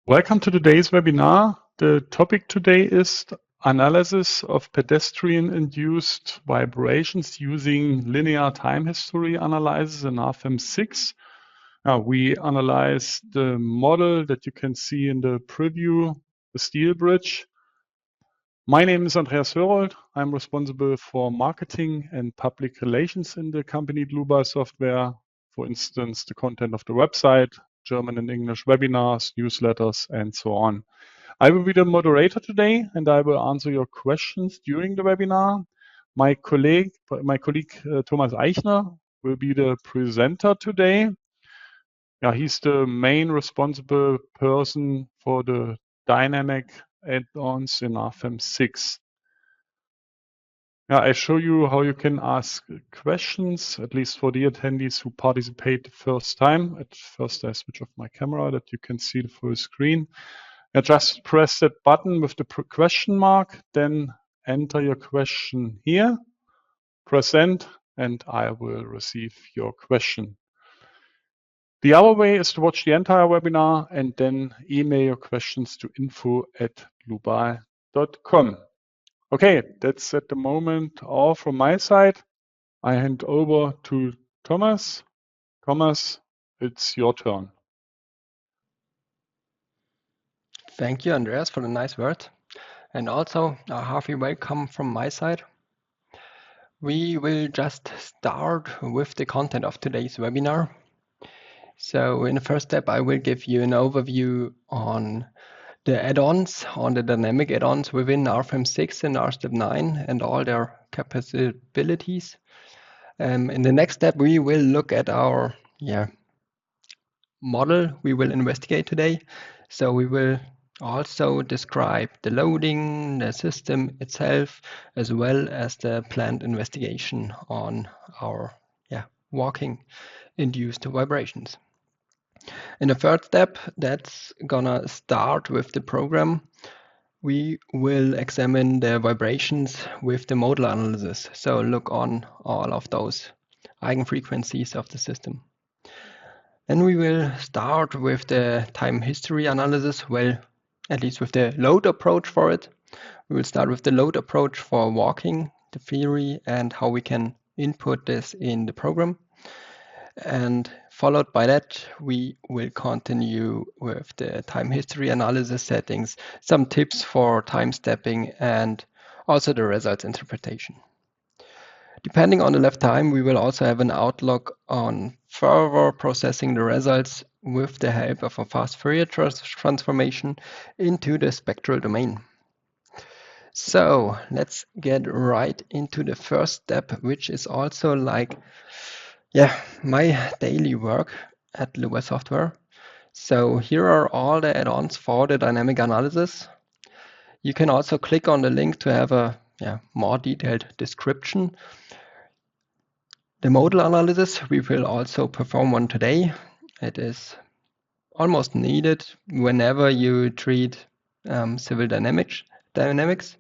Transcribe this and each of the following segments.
Welcome to today's webinar. The topic today is analysis of pedestrian-induced vibrations using linear time history analysis in Rfem 6. We analyze the model that you can see in the preview, the steel bridge. My name is Andreas Hörold. I'm responsible for marketing and public relations in the company Dlubal Software. For instance, the content of the website, German and English webinars, newsletters, and so on. I will be the moderator today, and I will answer your questions during the webinar. My colleague Thomas Eichner will be the presenter today. He's the main responsible person for the dynamic add-ons in Rfem 6. I show you how you can ask questions, at least for the attendees who participate the first time. At first, I switch off my camera that you can see the full screen. Just press that button with the question mark, then enter your question here, press send, and I will receive your question. The other way is to watch the entire webinar and then email your questions to info@dlubal.com. Okay, that's at the moment all from my side. I hand over to Thomas. Thomas, it's your turn. Thank you, Andreas, for the nice word. And also a hearty welcome from my side. We will just start with the content of today's webinar. So in the first step, I will give you an overview on the add-ons, on the dynamic add-ons within Rfem 6 and RSTAB 9 and all their capabilities. In the next step, we will look at our model we will investigate today. So we will also describe the loading, the system itself, as well as the planned investigation on our walking induced vibrations. In the third step, that's gonna start with the program. We will examine the vibrations with the modal analysis. So look on all of those eigenfrequencies of the system. Then we will start with the time history analysis, well, at least with the load approach for it. We will start with the load approach for walking, the theory, and how we can input this in the program. And followed by that, we will continue with the time history analysis settings, some tips for time stepping, and also the results interpretation. Depending on the left time, we will also have an outlook on further processing the results with the help of a fast Fourier transformation into the spectral domain. So let's get right into the first step, which is also like my daily work at Dlubal Software. So here are all the add-ons for the dynamic analysis. You can also click on the link to have a more detailed description. The modal analysis, we will also perform one today. It is almost needed whenever you treat civil dynamics.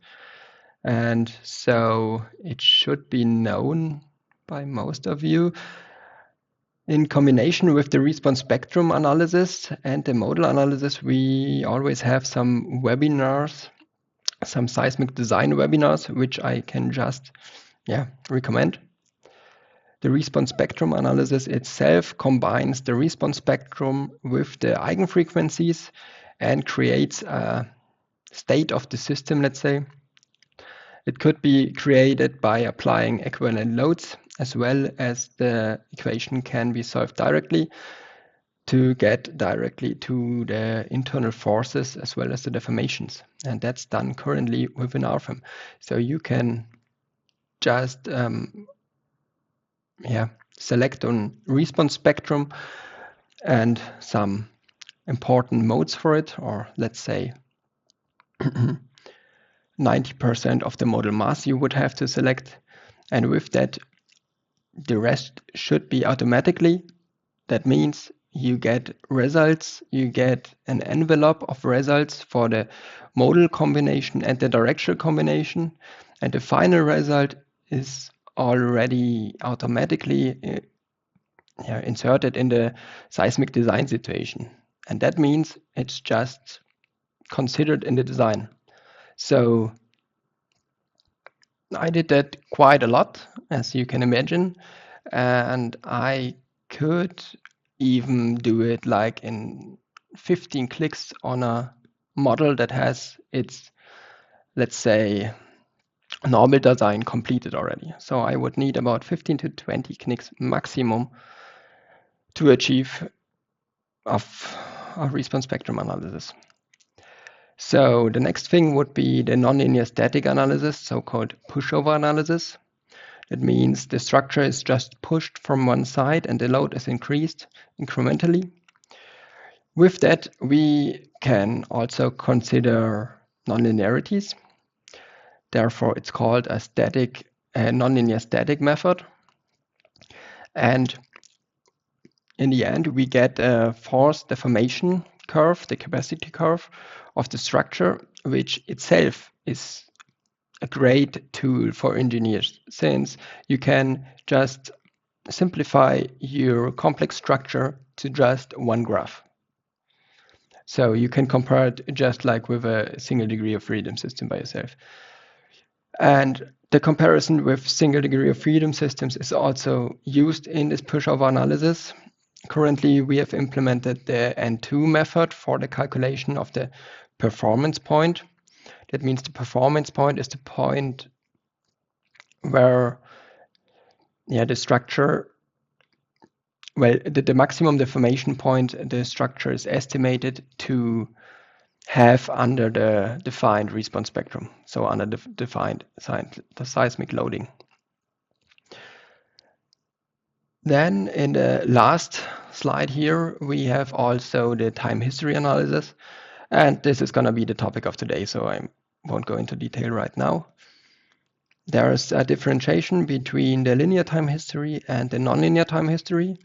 And so it should be known by most of you. In combination with the response spectrum analysis and the modal analysis, we always have some webinars, some seismic design webinars, which I can just recommend. The response spectrum analysis itself combines the response spectrum with the eigenfrequencies and creates a state of the system, let's say. It could be created by applying equivalent loads, as well as the equation can be solved directly to get directly to the internal forces as well as the deformations. And that's done currently within Rfem. So you can just select on response spectrum and some important modes for it, or let's say 90% of the model mass you would have to select. And with that, the rest should be automatically. That means you get results, you get an envelope of results for the modal combination and the directional combination. And the final result is already automatically inserted in the seismic design situation. And that means it's just considered in the design. So I did that quite a lot, as you can imagine, and I could even do it like in 15 clicks on a model that has its, let's say, normal design completed already. So I would need about 15 to 20 clicks maximum to achieve a response spectrum analysis. So the next thing would be the nonlinear static analysis, so-called pushover analysis. That means the structure is just pushed from one side and the load is increased incrementally. With that, we can also consider nonlinearities. Therefore, it's called a nonlinear static method. And in the end, we get a force deformation curve, the capacity curve of the structure, which itself is a great tool for engineers, since you can just simplify your complex structure to just one graph. So you can compare it just like with a single degree of freedom system by yourself. And the comparison with single degree of freedom systems is also used in this pushover analysis. Currently, we have implemented the N2 method for the calculation of the performance point. That means the performance point is the point where the structure, the maximum deformation point the structure is estimated to have under the defined response spectrum, so under the defined the seismic loading. Then in the last slide here, we have also the time history analysis. And this is going to be the topic of today, so I won't go into detail right now. There's a differentiation between the linear time history and the nonlinear time history.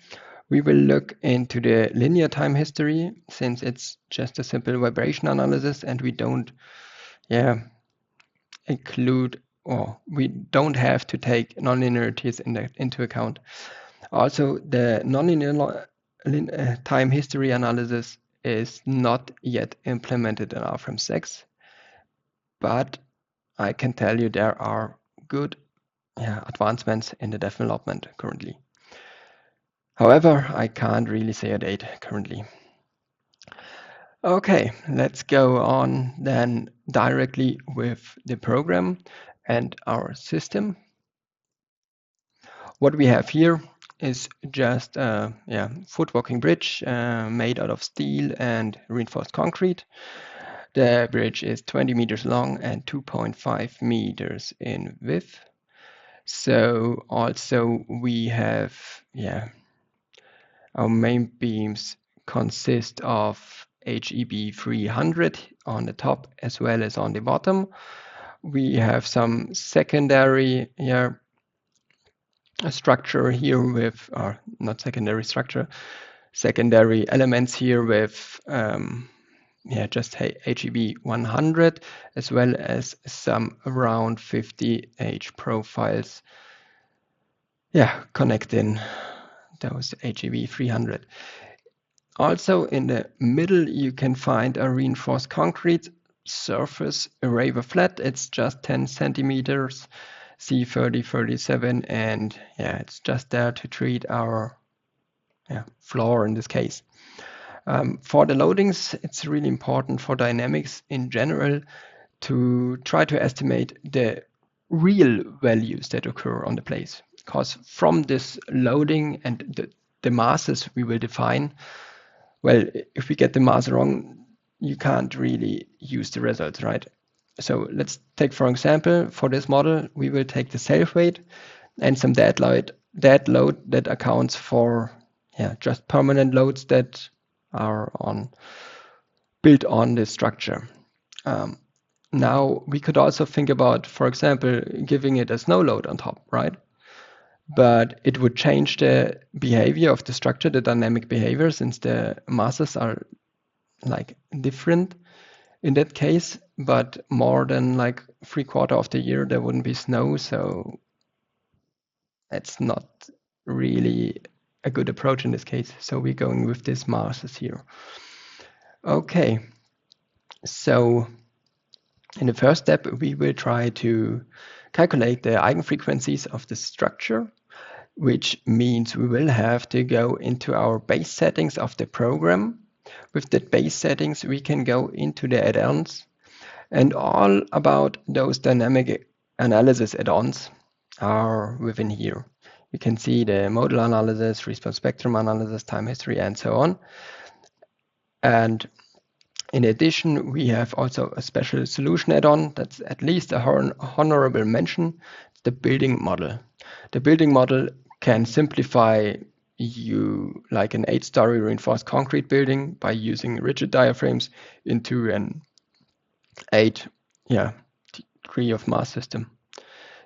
We will look into the linear time history since it's just a simple vibration analysis and we don't include, or we don't have to take nonlinearities into account. Also, the nonlinear time history analysis is not yet implemented in Rfem 6, but I can tell you there are good advancements in the development currently. However, I can't really say a date currently. Okay, let's go on then directly with the program and our system. What we have here is just a foot walking bridge made out of steel and reinforced concrete. The bridge is 20 meters long and 2.5 meters in width. So also we have, our main beams consist of HEB 300 on the top as well as on the bottom. We have some secondary structure here with, or not secondary structure, secondary elements here with just HEB 100 as well as some around 50 H profiles connecting those HEB 300. Also in the middle you can find a reinforced concrete surface array flat. It's just 10 centimeters C3037 and it's just there to treat our floor in this case. For the loadings, it's really important for dynamics in general to try to estimate the real values that occur on the place, because from this loading and the masses we will define, well, if we get the mass wrong, you can't really use the results, right? So let's take, for example, for this model, we will take the self weight and some dead load that accounts for just permanent loads that are built on this structure. Now we could also think about, for example, giving it a snow load on top, right? But it would change the behavior of the structure, the dynamic behavior, since the masses are like different in that case. But more than like 3/4 of the year there wouldn't be snow, so it's not really a good approach in this case. So we're going with these masses here. Okay, so in the first step, we will try to calculate the eigenfrequencies of the structure, which means we will have to go into our base settings of the program. With the base settings, we can go into the add-ons, and all about those dynamic analysis add-ons are within here. You can see the modal analysis, response spectrum analysis, time history, and so on. And in addition, we have also a special solution add-on that's at least a honorable mention. It's the building model. The building model can simplify you like an 8-story reinforced concrete building by using rigid diaphragms into an 8 degree of mass system.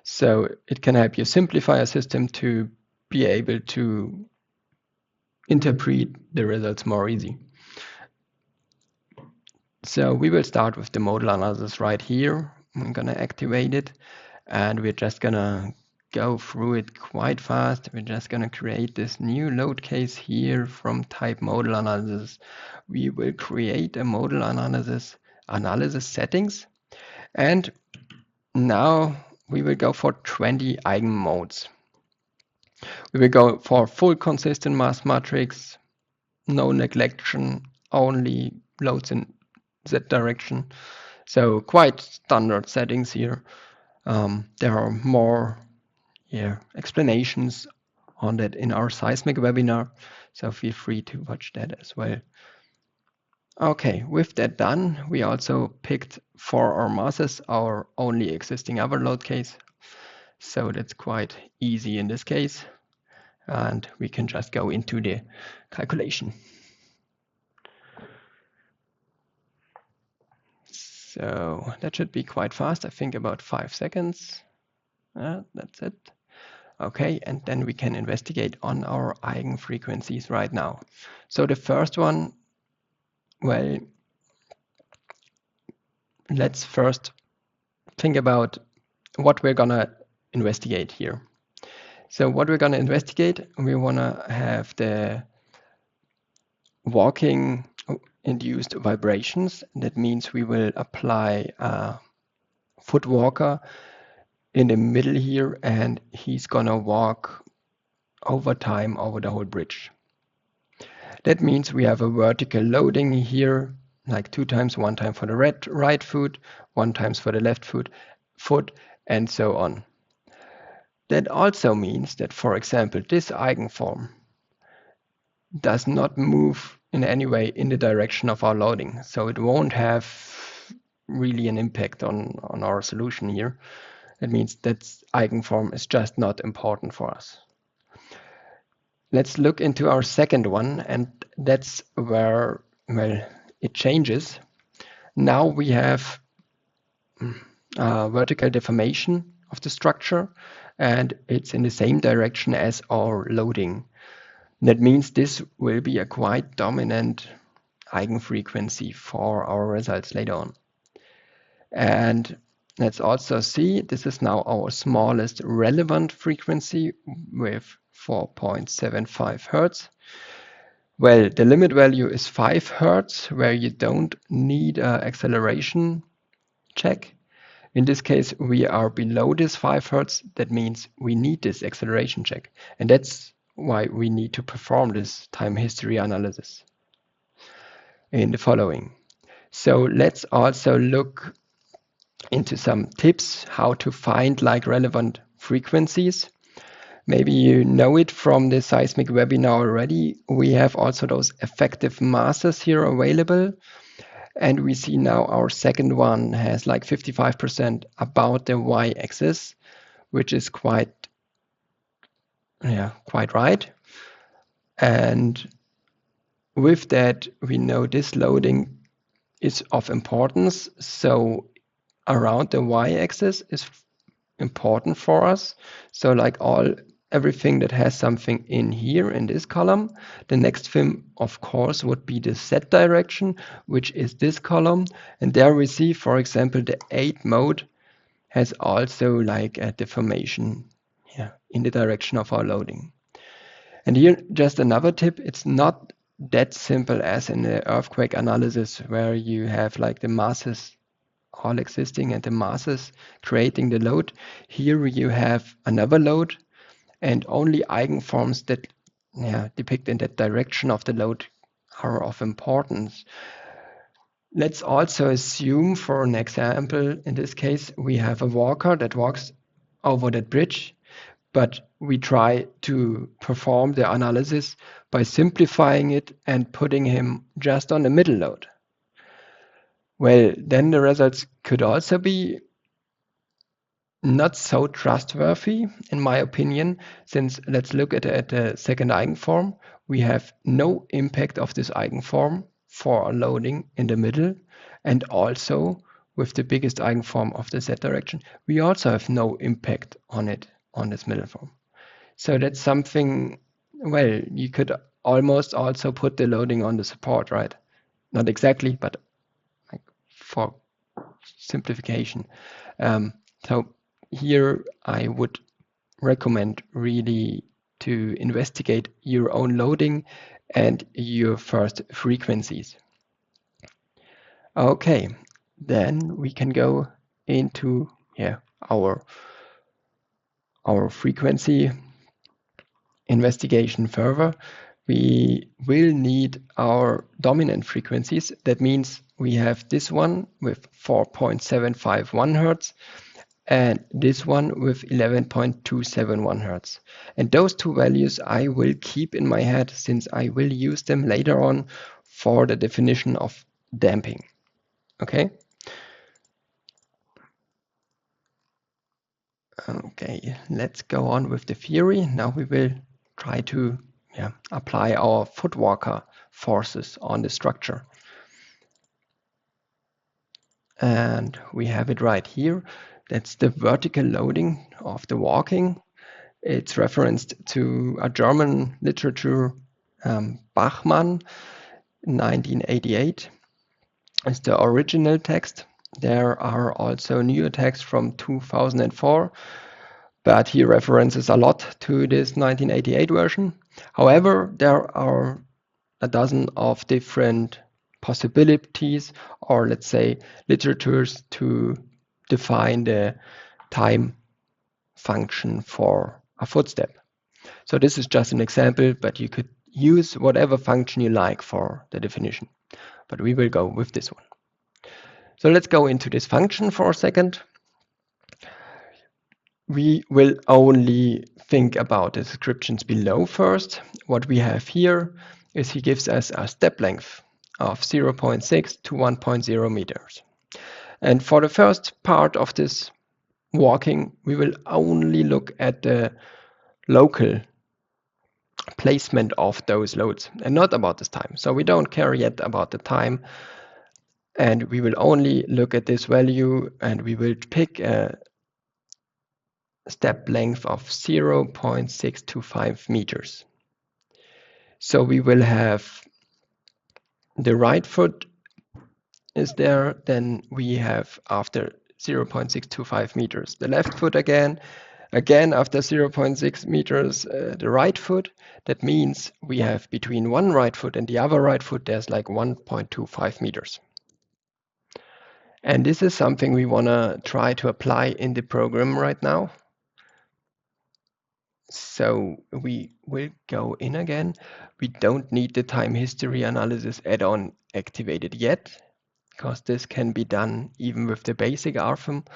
So it can help you simplify a system to be able to interpret the results more easy. So we will start with the modal analysis right here. I'm gonna activate it, and we're just gonna go through it quite fast. We're just gonna create this new load case here from type modal analysis. We will create a modal analysis settings, and now we will go for 20 eigenmodes. We will go for full consistent mass matrix, no neglection, only loads in Z direction. So quite standard settings here. There are more explanations on that in our seismic webinar, so feel free to watch that as well. Okay, with that done, we also picked for our masses our only existing other load case. So that's quite easy in this case. And we can just go into the calculation. So that should be quite fast. I think about 5 seconds. That's it. Okay, and then we can investigate on our eigenfrequencies right now. So the first one, well, let's first think about what we're gonna investigate here. So what we're gonna investigate, we wanna have the walking induced vibrations. That means we will apply a foot walker in the middle here, and he's gonna walk over time over the whole bridge. That means we have a vertical loading here, like 2 times, 1 time for the right foot, 1 times for the left foot, and so on. That also means that, for example, this eigenform does not move in any way in the direction of our loading. So it won't have really an impact on our solution here. That means that eigenform is just not important for us. Let's look into our second one, and that's where, well, it changes. Now we have vertical deformation of the structure, and it's in the same direction as our loading. That means this will be a quite dominant eigenfrequency for our results later on. And let's also see, this is now our smallest relevant frequency with 4.75 Hertz. Well, the limit value is 5 Hertz, where you don't need an acceleration check. In this case, we are below this 5 Hertz. That means we need this acceleration check. And that's why we need to perform this time history analysis in the following. So let's also look into some tips how to find like relevant frequencies. Maybe you know it from the seismic webinar already. We have also those effective masses here available. And we see now our second one has like 55% about the y-axis, which is quite right. And with that, we know this loading is of importance. So around the y-axis is important for us. So like everything that has something in here in this column, the next thing, of course, would be the Z direction, which is this column. And there we see, for example, the 8 mode has also like a deformation in the direction of our loading. And here, just another tip, it's not that simple as in the earthquake analysis, where you have like the masses all existing and the masses creating the load. Here you have another load, and only eigenforms that depict in that direction of the load are of importance. Let's also assume, for an example, in this case, we have a walker that walks over that bridge, but we try to perform the analysis by simplifying it and putting him just on the middle load. Well, then the results could also be not so trustworthy, in my opinion, since let's look at the second eigenform. We have no impact of this eigenform for a loading in the middle, and also with the biggest eigenform of the z direction, we also have no impact on it on this middle form. So that's something, well, you could almost also put the loading on the support, right? Not exactly, but like for simplification. So here I would recommend really to investigate your own loading and your first frequencies. Okay, then we can go into our frequency investigation further. We will need our dominant frequencies. That means we have this one with 4.751 Hertz and this one with 11.271 Hertz. And those two values I will keep in my head, since I will use them later on for the definition of damping. Okay? Okay, let's go on with the theory. Now we will try to apply our footwalker forces on the structure. And we have it right here. That's the vertical loading of the walking. It's referenced to a German literature, Bachmann, 1988. It's the original text. There are also newer texts from 2004, but he references a lot to this 1988 version. However, there are a dozen of different possibilities, or let's say literatures, to define the time function for a footstep. So this is just an example, but you could use whatever function you like for the definition. But we will go with this one. So let's go into this function for a second. We will only think about the descriptions below first. What we have here is he gives us a step length of 0.6 to 1.0 meters. And for the first part of this walking, we will only look at the local placement of those loads and not about this time. So we don't care yet about the time, and we will only look at this value, and we will pick a step length of 0.625 meters. So we will have the right foot is there, then we have after 0.625 meters the left foot again after 0.6 meters the right foot. That means we have between one right foot and the other right foot there's like 1.25 meters. And this is something we want to try to apply in the program right now. So we will go in again. We don't need the time history analysis add-on activated yet, because this can be done even with the basic Rfem.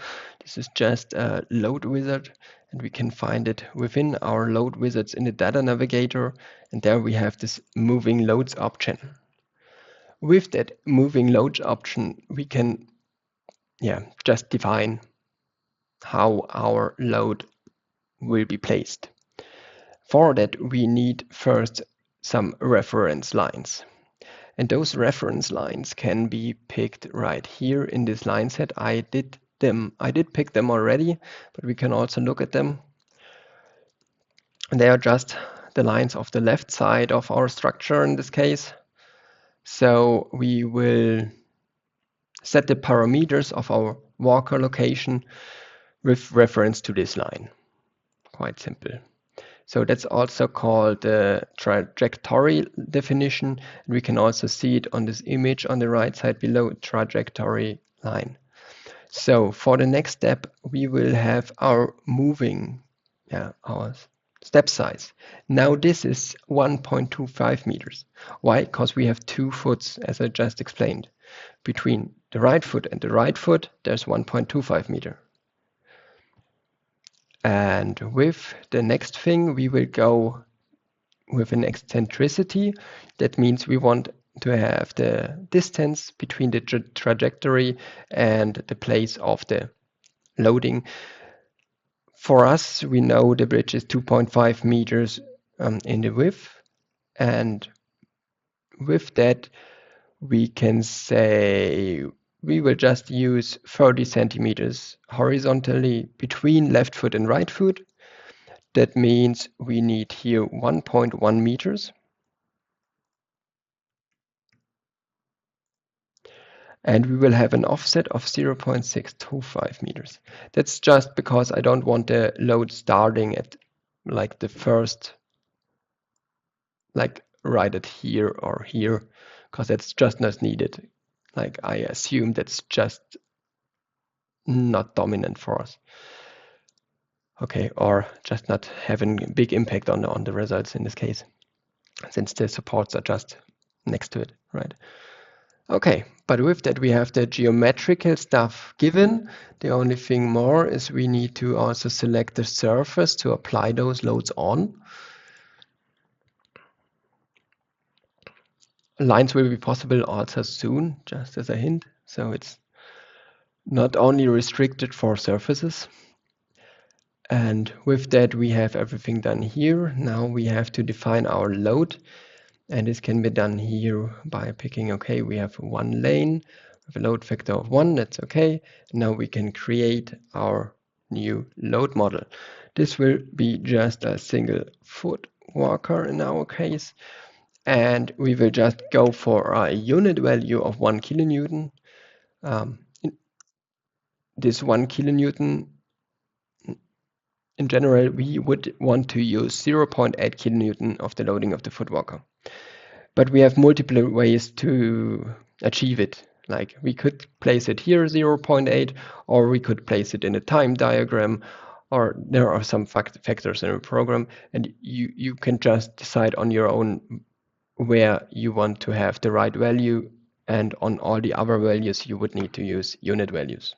This is just a load wizard, and we can find it within our load wizards in the data navigator, and there we have this moving loads option. With that moving loads option, we can just define how our load will be placed. For that, we need first some reference lines. And those reference lines can be picked right here in this line set. I did pick them already, but we can also look at them. And they are just the lines of the left side of our structure in this case. So we will set the parameters of our walker location with reference to this line. Quite simple. So that's also called the trajectory definition. We can also see it on this image on the right side below, trajectory line. So for the next step, we will have our moving, our step size. Now this is 1.25 meters. Why? Because we have 2 foot, as I just explained. Between the right foot and the right foot, there's 1.25 meter. And with the next thing, we will go with an eccentricity. That means we want to have the distance between the trajectory and the place of the loading. For us, we know the bridge is 2.5 meters in the width. And with that, we can say we will just use 30 centimeters horizontally between left foot and right foot. That means we need here 1.1 meters. And we will have an offset of 0.625 meters. That's just because I don't want the load starting at like the first, like right at here or here, because that's just not needed. Like I assume that's just not dominant for us. Okay, or just not having a big impact on the results in this case, since the supports are just next to it, right? Okay, but with that we have the geometrical stuff given. The only thing more is we need to also select the surface to apply those loads on. Lines will be possible also soon, just as a hint. So it's not only restricted for surfaces. And with that we have everything done here. Now we have to define our load. And this can be done here by picking, okay, we have one lane with a load factor of 1, that's okay. Now we can create our new load model. This will be just a single foot walker in our case. And we will just go for a unit value of 1 kilonewton. This 1 kilonewton, in general, we would want to use 0.8 kilonewton of the loading of the foot walker. But we have multiple ways to achieve it. Like we could place it here 0.8, or we could place it in a time diagram, or there are some factors in a program, and you can just decide on your own where you want to have the right value, and on all the other values you would need to use unit values.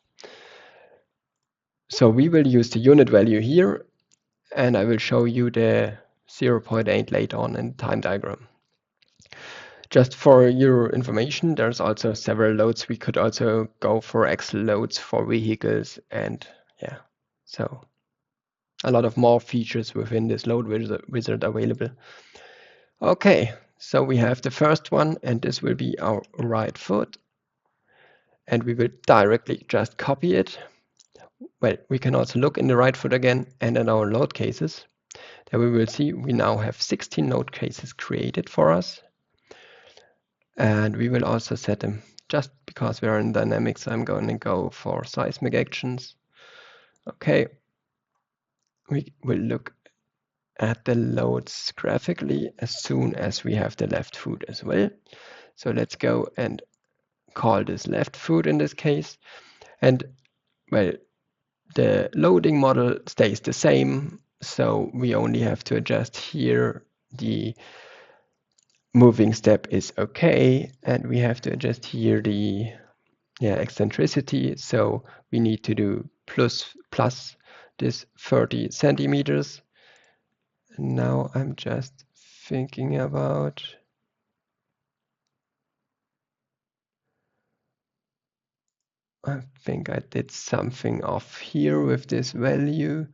So we will use the unit value here, and I will show you the 0.8 later on in the time diagram. Just for your information, there's also several loads. We could also go for axle loads for vehicles, and yeah, so a lot of more features within this load wizard available. Okay, so we have the first one, and this will be our right foot, and we will directly just copy it. Well, we can also look in the right foot again and in our load cases. There we will see we now have 16 load cases created for us. And we will also set them, just because we're in dynamics, I'm going to go for seismic actions. Okay, we will look at the loads graphically as soon as we have the left foot as well. So let's go and call this left foot in this case. And well, the loading model stays the same, so we only have to adjust here the moving step is okay, and we have to adjust here the eccentricity, so we need to do plus this 30 centimeters. And now I'm just thinking about I think I did something off here with this value.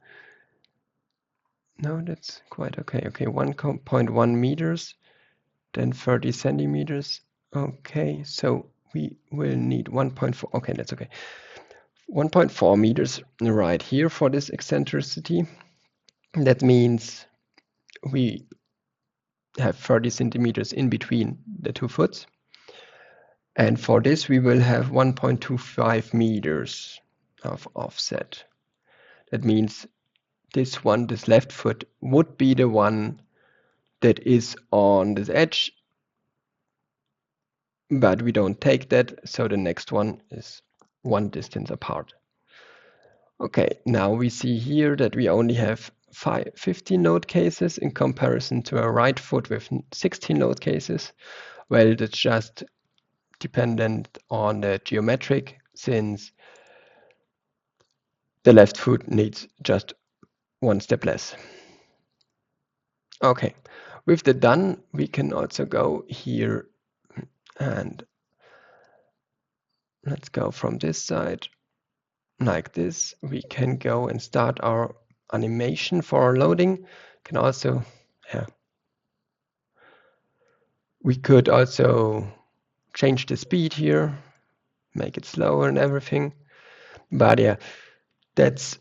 No, that's quite okay. Okay, 1.1 meters, then 30 centimeters. Okay, so we will need 1.4. Okay, that's okay. 1.4 meters right here for this eccentricity. That means we have 30 centimeters in between the 2 foots. And for this, we will have 1.25 meters of offset. That means this one, this left foot, would be the one that is on this edge, but we don't take that, so the next one is one distance apart. Okay, now we see here that we only have 15 node cases in comparison to a right foot with 16 node cases. Well, that's just dependent on the geometric, since the left foot needs just one step less. Okay, with the done, we can also go here and let's go from this side like this. We can go and start our animation for our loading. Can also, we could also change the speed here, make it slower and everything. But yeah, that's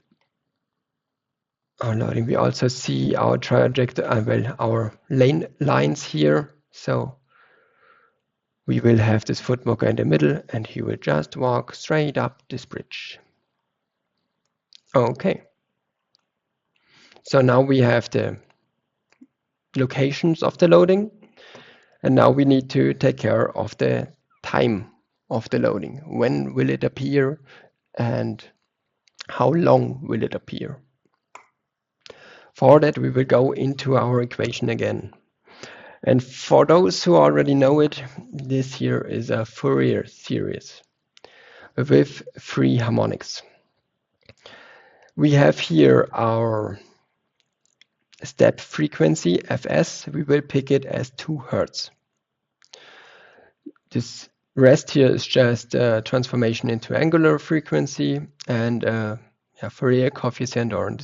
our loading. We also see our trajectory, well, our lane lines here. So we will have this foot walker in the middle, and he will just walk straight up this bridge. Okay. So now we have the locations of the loading, and now we need to take care of the time of the loading. When will it appear, and how long will it appear? For that, we will go into our equation again. And for those who already know it, this here is a Fourier series with 3 harmonics. We have here our step frequency, Fs. We will pick it as 2 Hertz. This rest here is just a transformation into angular frequency and a Fourier coefficient, or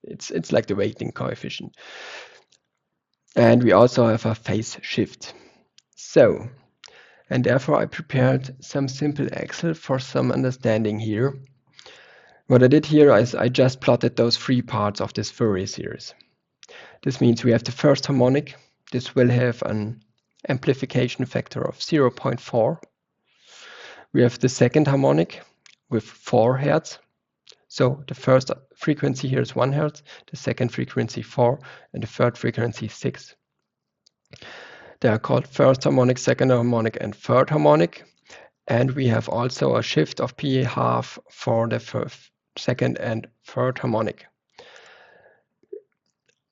it's like the weighting coefficient. And we also have a phase shift. So, and therefore I prepared some simple Excel for some understanding here. What I did here is I just plotted those 3 parts of this Fourier series. This means we have the first harmonic. This will have an amplification factor of 0.4. We have the second harmonic with 4 Hertz. So the first frequency here is 1 Hertz, the second frequency 4, and the third frequency 6. They are called first harmonic, second harmonic, and third harmonic. And we have also a shift of pi½ for the second and third harmonic.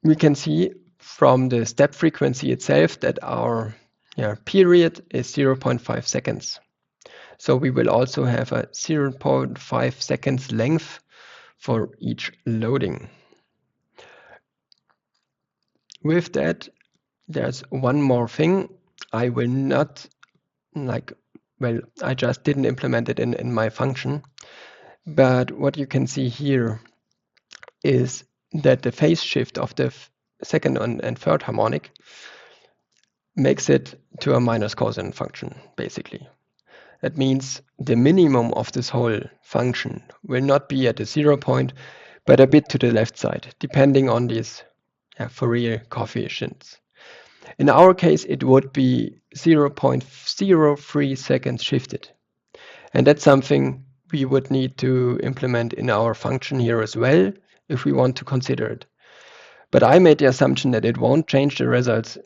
We can see from the step frequency itself that our period is 0.5 seconds. So we will also have a 0.5 seconds length for each loading. With that, there's one more thing. I will not, I just didn't implement it in my function. But what you can see here is that the phase shift of the second and third harmonic makes it to a minus cosine function, basically. That means the minimum of this whole function will not be at the 0 point, but a bit to the left side, depending on these Fourier coefficients. In our case, it would be 0.03 seconds shifted. And that's something we would need to implement in our function here as well, if we want to consider it. But I made the assumption that it won't change the results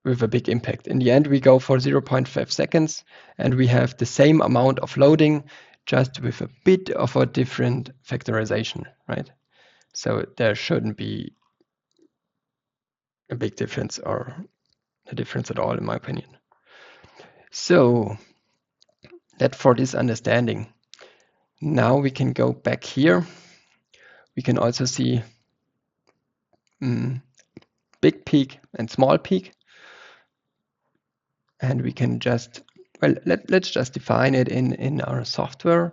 with a big impact. In the end, we go for 0.5 seconds, and we have the same amount of loading, just with a bit of a different factorization, right? So there shouldn't be a big difference or a difference at all, in my opinion. So that for this understanding. Now we can go back here. We can also see big peak and small peak. And we can just, well, let's just define it in our software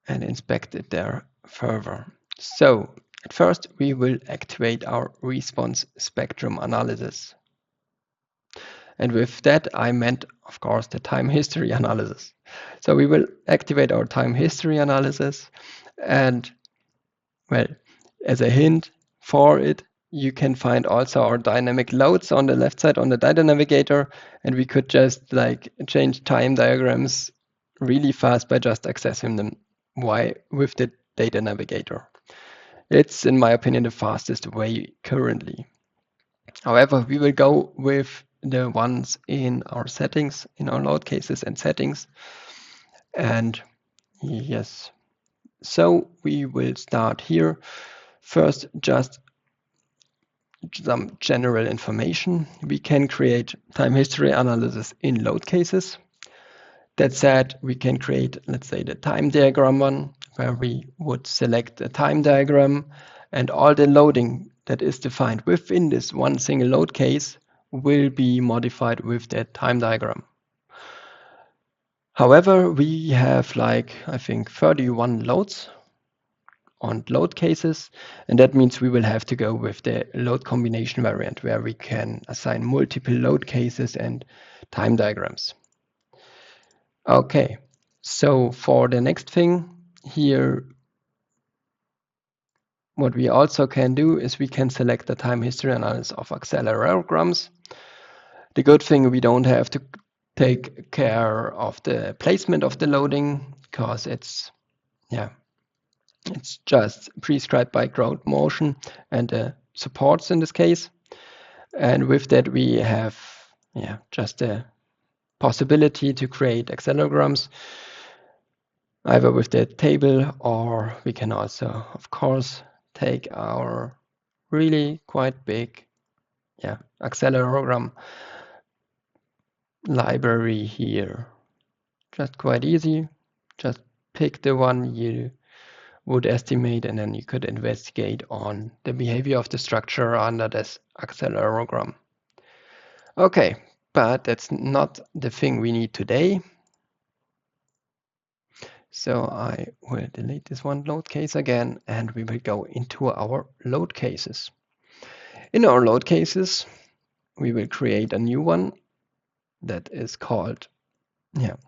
and inspect it there further. So at first, we will activate our response spectrum analysis. And with that, I meant, of course, the time history analysis. So we will activate our time history analysis. And, well, as a hint for it, you can find also our dynamic loads on the left side on the data navigator. And we could just change time diagrams really fast by just accessing them with the data navigator. It's, in my opinion, the fastest way currently. However, we will go with the ones in our settings, in our load cases and settings. And yes, so we will start here. First, just some general information. We can create time history analysis in load cases. That said, we can create, let's say, the time diagram one, where we would select a time diagram, and all the loading that is defined within this one single load case will be modified with that time diagram. However, we have like, I think, 31 loads on load cases, and that means we will have to go with the load combination variant, where we can assign multiple load cases and time diagrams. Okay, so for the next thing here, what we also can do is we can select the time history analysis of accelerograms. The good thing, we don't have to take care of the placement of the loading, because it's just prescribed by ground motion and supports in this case. And with that, we have just a possibility to create accelegrams either with the table, or we can also, of course, take our really quite big accelerogram library here. Just quite easy. Just pick the one you would estimate, and then you could investigate on the behavior of the structure under this accelerogram. Okay, but that's not the thing we need today. So I will delete this one load case again, and we will go into our load cases. In our load cases, we will create a new one that is called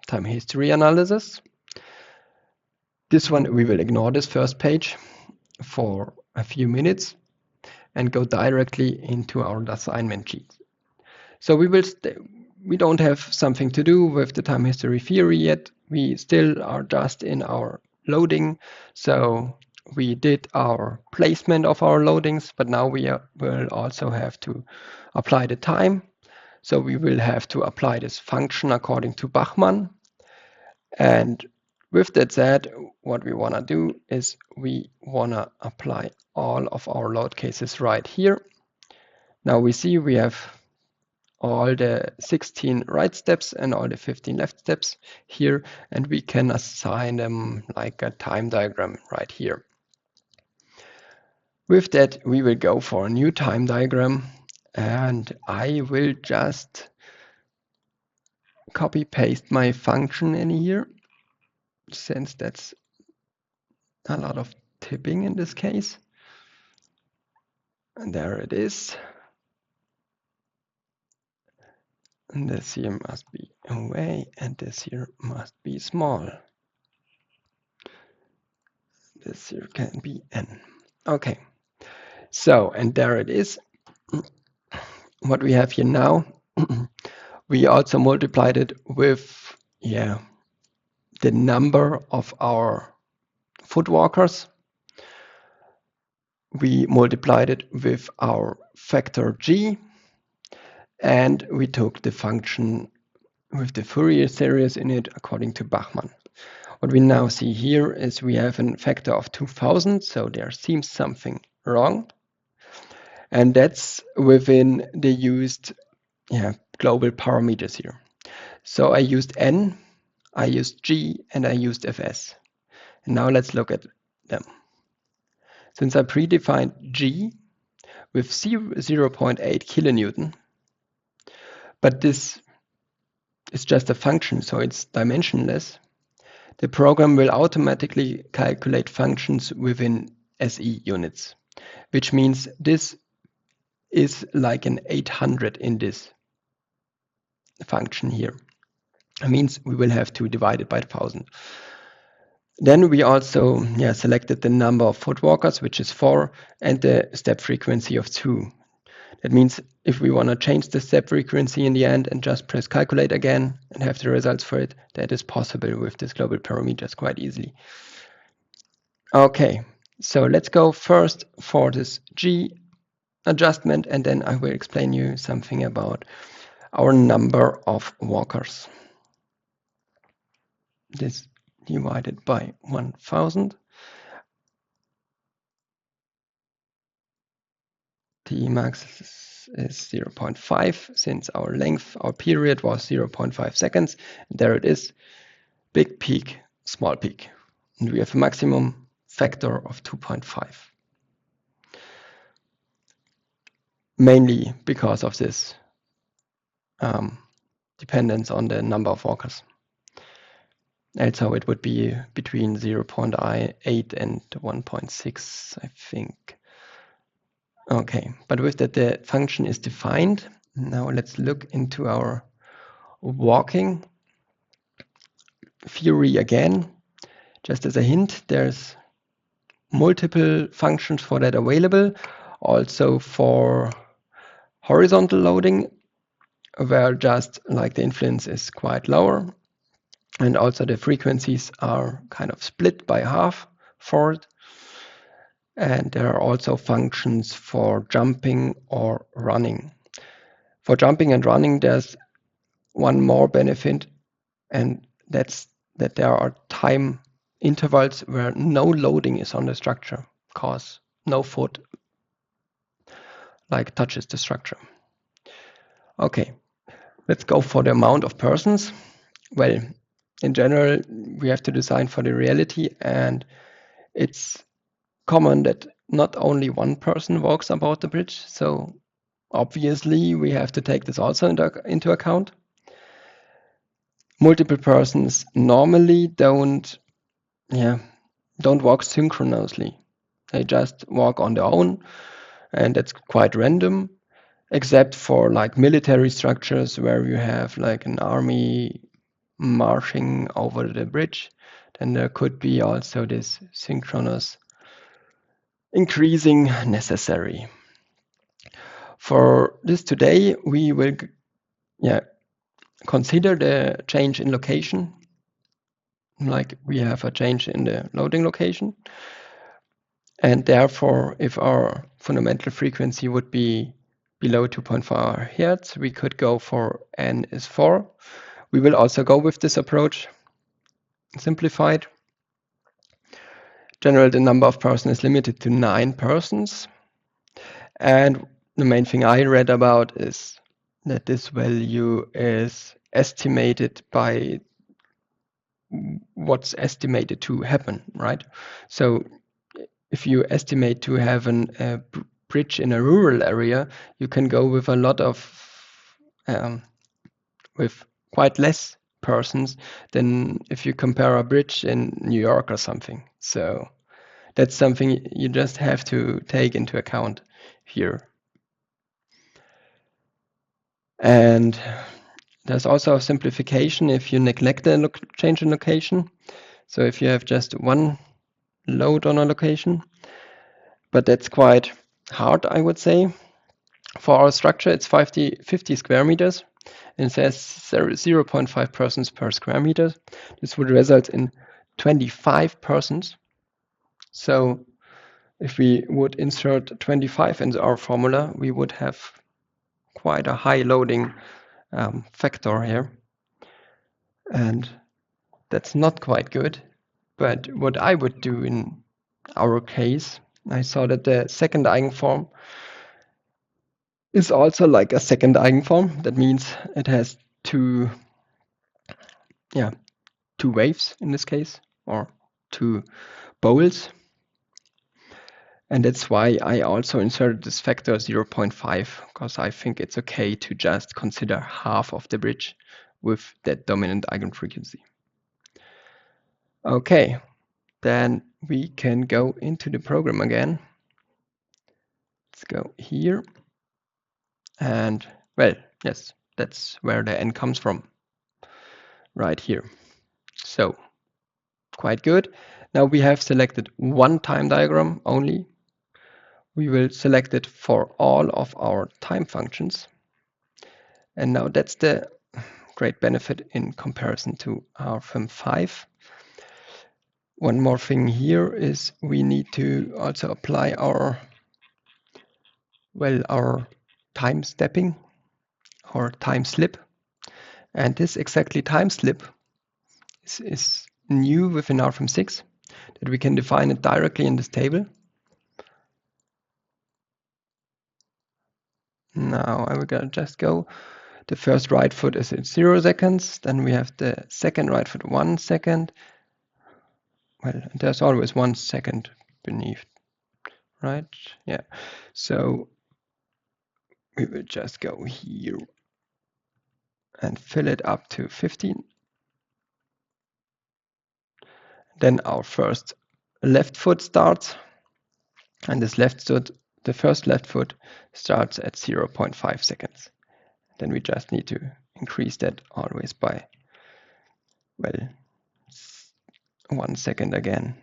time history analysis. This one, we will ignore this first page for a few minutes and go directly into our assignment sheet. So we don't have something to do with the time history theory yet. We still are just in our loading. So we did our placement of our loadings, but now we will also have to apply the time. So we will have to apply this function according to Bachmann. And with that said, what we want to do is we want to apply all of our load cases right here. Now we see we have all the 16 right steps and all the 15 left steps here, and we can assign them like a time diagram right here. With that, we will go for a new time diagram, and I will just copy paste my function in here, since that's a lot of typing in this case. And there it is. And this here must be away, and this here must be small. This here can be n. Okay, so, and there it is. What we have here now, we also multiplied it with the number of our footwalkers. We multiplied it with our factor g, and we took the function with the Fourier series in it according to Bachmann. What we now see here is we have a factor of 2000, so there seems something wrong. And that's within the used global parameters here. So I used n, I used g, and I used fs. And now let's look at them. Since I predefined g with 0.8 kilonewton, but this is just a function, so it's dimensionless, the program will automatically calculate functions within SE units, which means this is like an 800 in this function here. It means we will have to divide it by 1000. Then we also selected the number of footwalkers, which is 4, and the step frequency of 2. That means if we want to change the step frequency in the end and just press calculate again and have the results for it, that is possible with this global parameters quite easily. Okay, So let's go first for this G adjustment, and then I will explain you something about our number of walkers. This divided by 1000. T max is 0.5 since our length, our period was 0.5 seconds. There it is, big peak, small peak. And we have a maximum factor of 2.5. Mainly because of this dependence on the number of walkers. And so it would be between 0.8 and 1.6, I think. Okay, but with that the function is defined. Now let's look into our walking theory again. Just as a hint, there's multiple functions for that available. Also for horizontal loading, where just like the influence is quite lower. And also the frequencies are kind of split by half for it. And there are also functions for jumping or running. For jumping and running, there's one more benefit, and that's that there are time intervals where no loading is on the structure, because no foot like touches the structure. Okay, let's go for the amount of persons. Well, in general, we have to design for the reality, and it's common that not only one person walks about the bridge, so obviously we have to take this also into account. Multiple persons normally don't walk synchronously. They just walk on their own, and that's quite random, except for like military structures where you have like an army marching over the bridge. Then there could be also this synchronous increasing necessary. For this today, we will consider the change in location. Like we have a change in the loading location. And therefore, if our fundamental frequency would be below 2.4 Hertz, we could go for n is 4. We will also go with this approach, simplified. Generally, the number of persons is limited to 9 persons. And the main thing I read about is that this value is estimated by what's estimated to happen, right? So if you estimate to have a bridge in a rural area, you can go with a lot of, with quite less persons than if you compare a bridge in New York or something. So that's something you just have to take into account here. And there's also a simplification if you neglect the change in location. So if you have just one load on a location, but that's quite hard, I would say. For our structure, it's 50 square meters, and it says 0.5 persons per square meter. This would result in 25 persons. So if we would insert 25 into our formula, we would have quite a high loading factor here. And that's not quite good. But what I would do in our case, I saw that the second eigenform is also like a second eigenform. That means it has two waves in this case, or two bowls. And that's why I also inserted this factor 0.5, because I think it's okay to just consider half of the bridge with that dominant eigenfrequency. Okay, then we can go into the program again. Let's go here. And well, yes, that's where the n comes from, right here. So quite good. Now we have selected one time diagram only. We will select it for all of our time functions. And now that's the great benefit in comparison to Rfem 5. One more thing here is we need to also apply our time stepping or time slip. And this exactly time slip is new within Rfem 6, that we can define it directly in this table. Now I will just go. The first right foot is at 0 seconds. Then we have the second right foot 1 second. Well, there's always 1 second beneath, right? Yeah. So we will just go here and fill it up to 15. Then our first left foot starts, and this left foot, the first left foot starts at 0.5 seconds. Then we just need to increase that always by, well, 1 second again.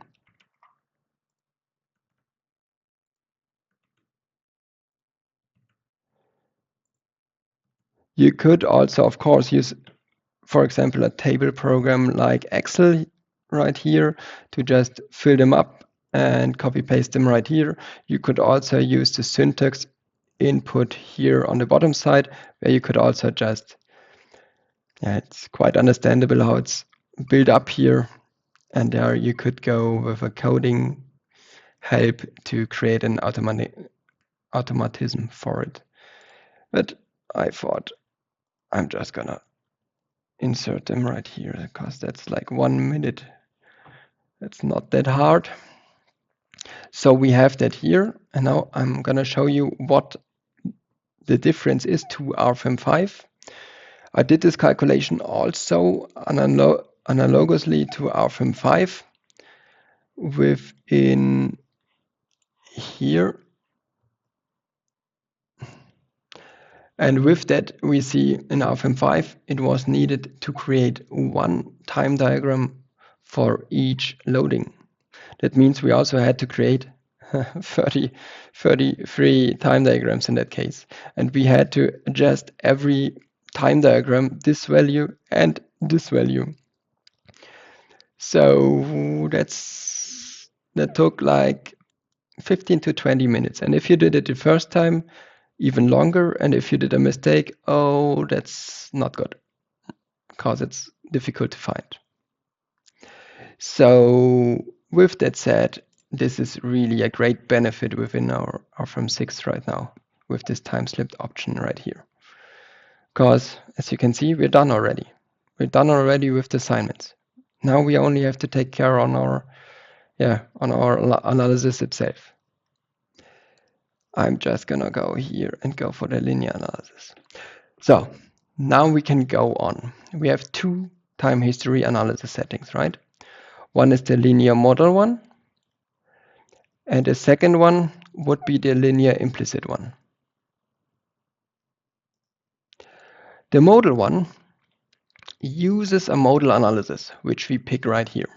You could also, of course, use, for example, a table program like Excel right here to just fill them up and copy paste them right here. You could also use the syntax input here on the bottom side, where you could also just, it's quite understandable how it's built up here. And there you could go with a coding help to create an automatism for it. But I thought I'm just gonna insert them right here because that's like 1 minute. That's not that hard. So we have that here, and now I'm gonna show you what the difference is to Rfem 5. I did this calculation also analogously to Rfem 5 within here. And with that, we see in Rfem 5, it was needed to create one time diagram for each loading. That means we also had to create 33 time diagrams in that case. And we had to adjust every time diagram, this value and this value. So that took like 15 to 20 minutes. And if you did it the first time, even longer. And if you did a mistake, oh, that's not good because it's difficult to find. So with that said, this is really a great benefit within our Rfem 6 right now with this time slipped option right here. Because as you can see, we're done already. We're done already with the assignments. Now we only have to take care on our analysis itself. I'm just gonna go here and go for the linear analysis. So now we can go on. We have two time history analysis settings, right? One is the linear model one, and the second one would be the linear implicit one. The modal one uses a modal analysis, which we pick right here.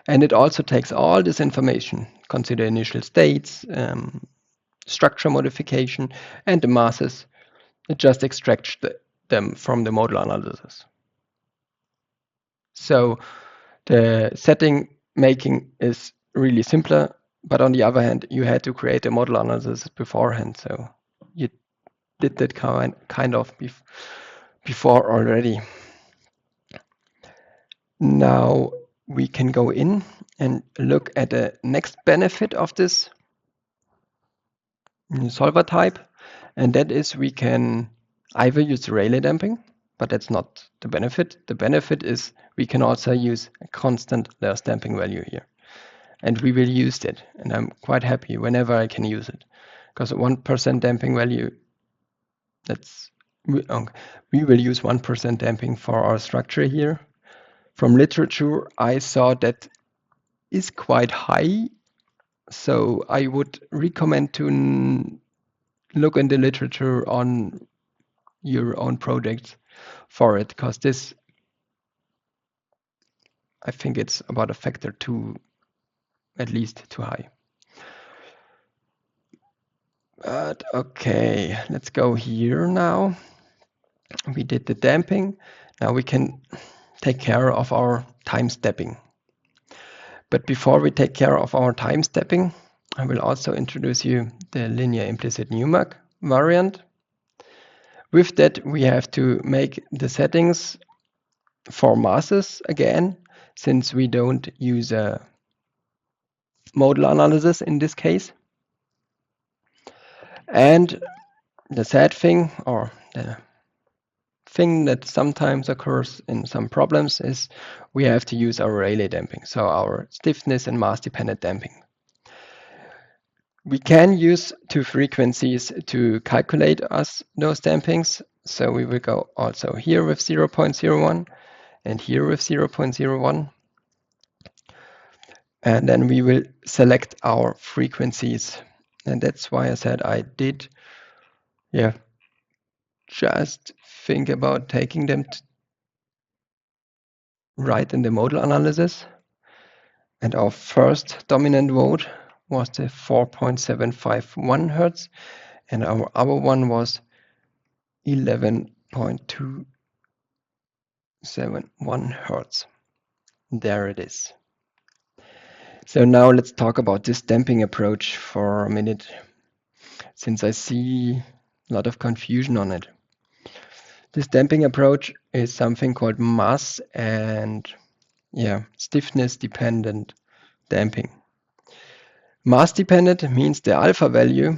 And it also takes all this information, consider initial states, structure modification, and the masses. It just extracts them from the modal analysis. So the setting making is really simpler, but on the other hand, you had to create a model analysis beforehand. So you did that kind of before already. Now we can go in and look at the next benefit of this solver type, and that is we can either use Rayleigh damping, but that's not the benefit. The benefit is we can also use a constant Loess damping value here. And we will use it, and I'm quite happy whenever I can use it. Because 1% damping value, we will use 1% damping for our structure here. From literature, I saw that is quite high. So I would recommend to look in the literature on your own projects for it, because this, I think it's about a factor 2, at least too high. But okay, let's go here now. We did the damping. Now we can take care of our time stepping. But before we take care of our time stepping, I will also introduce you the linear implicit Newmark variant. With that, we have to make the settings for masses again, since we don't use a modal analysis in this case. And the sad thing, or the thing that sometimes occurs in some problems, is we have to use our Rayleigh damping, so our stiffness and mass dependent damping. We can use two frequencies to calculate those dampings. So we will go also here with 0.01 and here with 0.01. And then we will select our frequencies. And that's why I said I did, just think about taking them right in the modal analysis. And our first dominant vote was the 4.751 Hertz, and our other one was 11.271 Hertz. There it is. So now let's talk about this damping approach for a minute, since I see a lot of confusion on it. This damping approach is something called mass and stiffness dependent damping. Mass dependent means the alpha value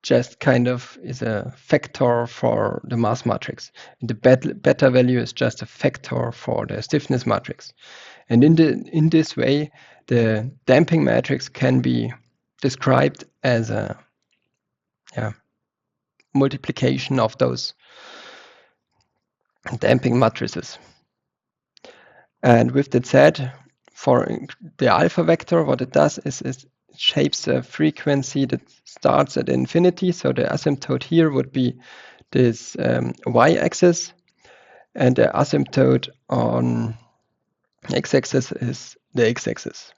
just kind of is a factor for the mass matrix. And the beta value is just a factor for the stiffness matrix. And in this way, the damping matrix can be described as a multiplication of those damping matrices. And with that said, for the alpha vector, what it does is it shapes a frequency that starts at infinity. So the asymptote here would be this y-axis, and the asymptote on x-axis is the x-axis.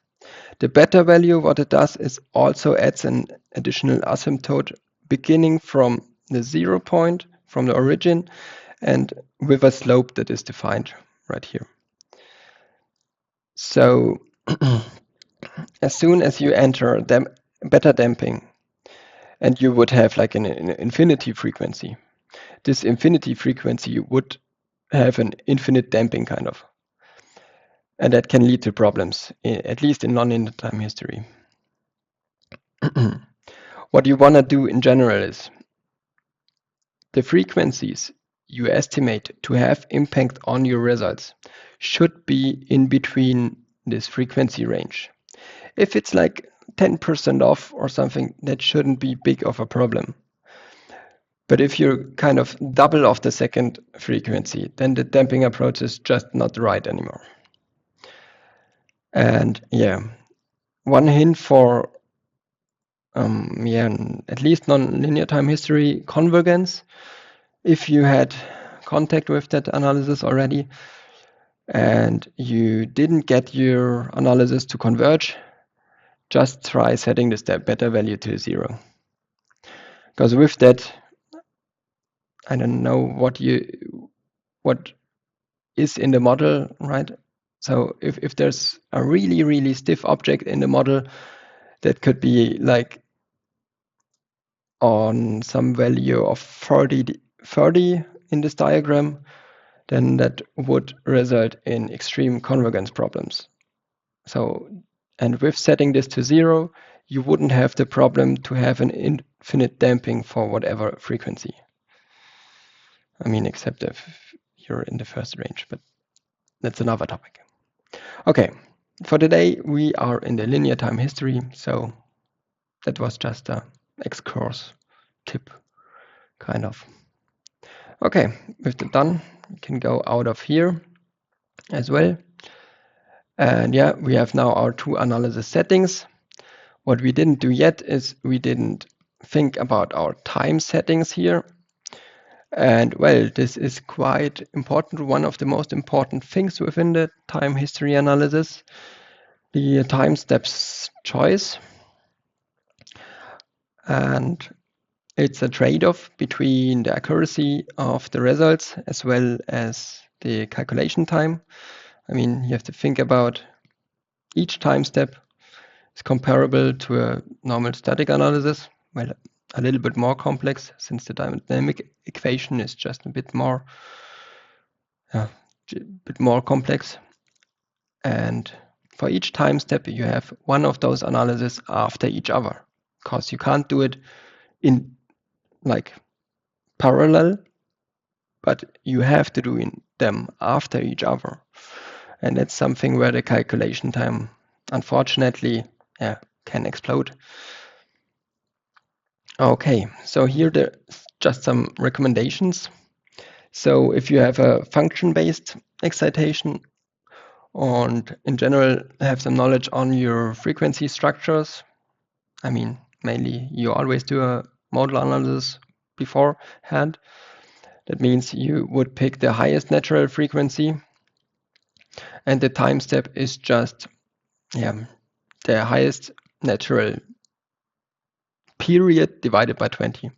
The beta value, what it does is also adds an additional asymptote beginning from the 0 point, from the origin, and with a slope that is defined right here. So as soon as you enter beta damping, and you would have like an infinity frequency, this infinity frequency would have an infinite damping kind of. And that can lead to problems, at least in non-linear time history. What you want to do in general is the frequencies you estimate to have impact on your results should be in between this frequency range. If it's like 10% off or something, that shouldn't be big of a problem. But if you're kind of double of the second frequency, then the damping approach is just not right anymore. And one hint for at least non-linear time history convergence, if you had contact with that analysis already and you didn't get your analysis to converge, just try setting this beta value to 0. Because with that, I don't know what is in the model, right? So if there's a really, really stiff object in the model that could be like on some value of 30 in this diagram, then that would result in extreme convergence problems. So, and with setting this to 0, you wouldn't have the problem to have an infinite damping for whatever frequency. I mean, except if you're in the first range, but that's another topic. Okay, for today, we are in the linear time history, so that was just an excursus tip, kind of. Okay, with that done, we can go out of here as well. And we have now our two analysis settings. What we didn't do yet is we didn't think about our time settings here. And well, this is quite important, one of the most important things within the time history analysis, the time steps choice. And it's a trade-off between the accuracy of the results as well as the calculation time. I mean, you have to think about each time step is comparable to a normal static analysis. Well, a little bit more complex since the dynamic equation is just a bit more complex. And for each time step, you have one of those analyses after each other, because you can't do it in like parallel, but you have to do them after each other. And that's something where the calculation time, unfortunately, can explode. Okay, so here there's just some recommendations. So if you have a function-based excitation and in general have some knowledge on your frequency structures, I mean, mainly you always do a modal analysis beforehand. That means you would pick the highest natural frequency, and the time step is just the highest natural period divided by 20.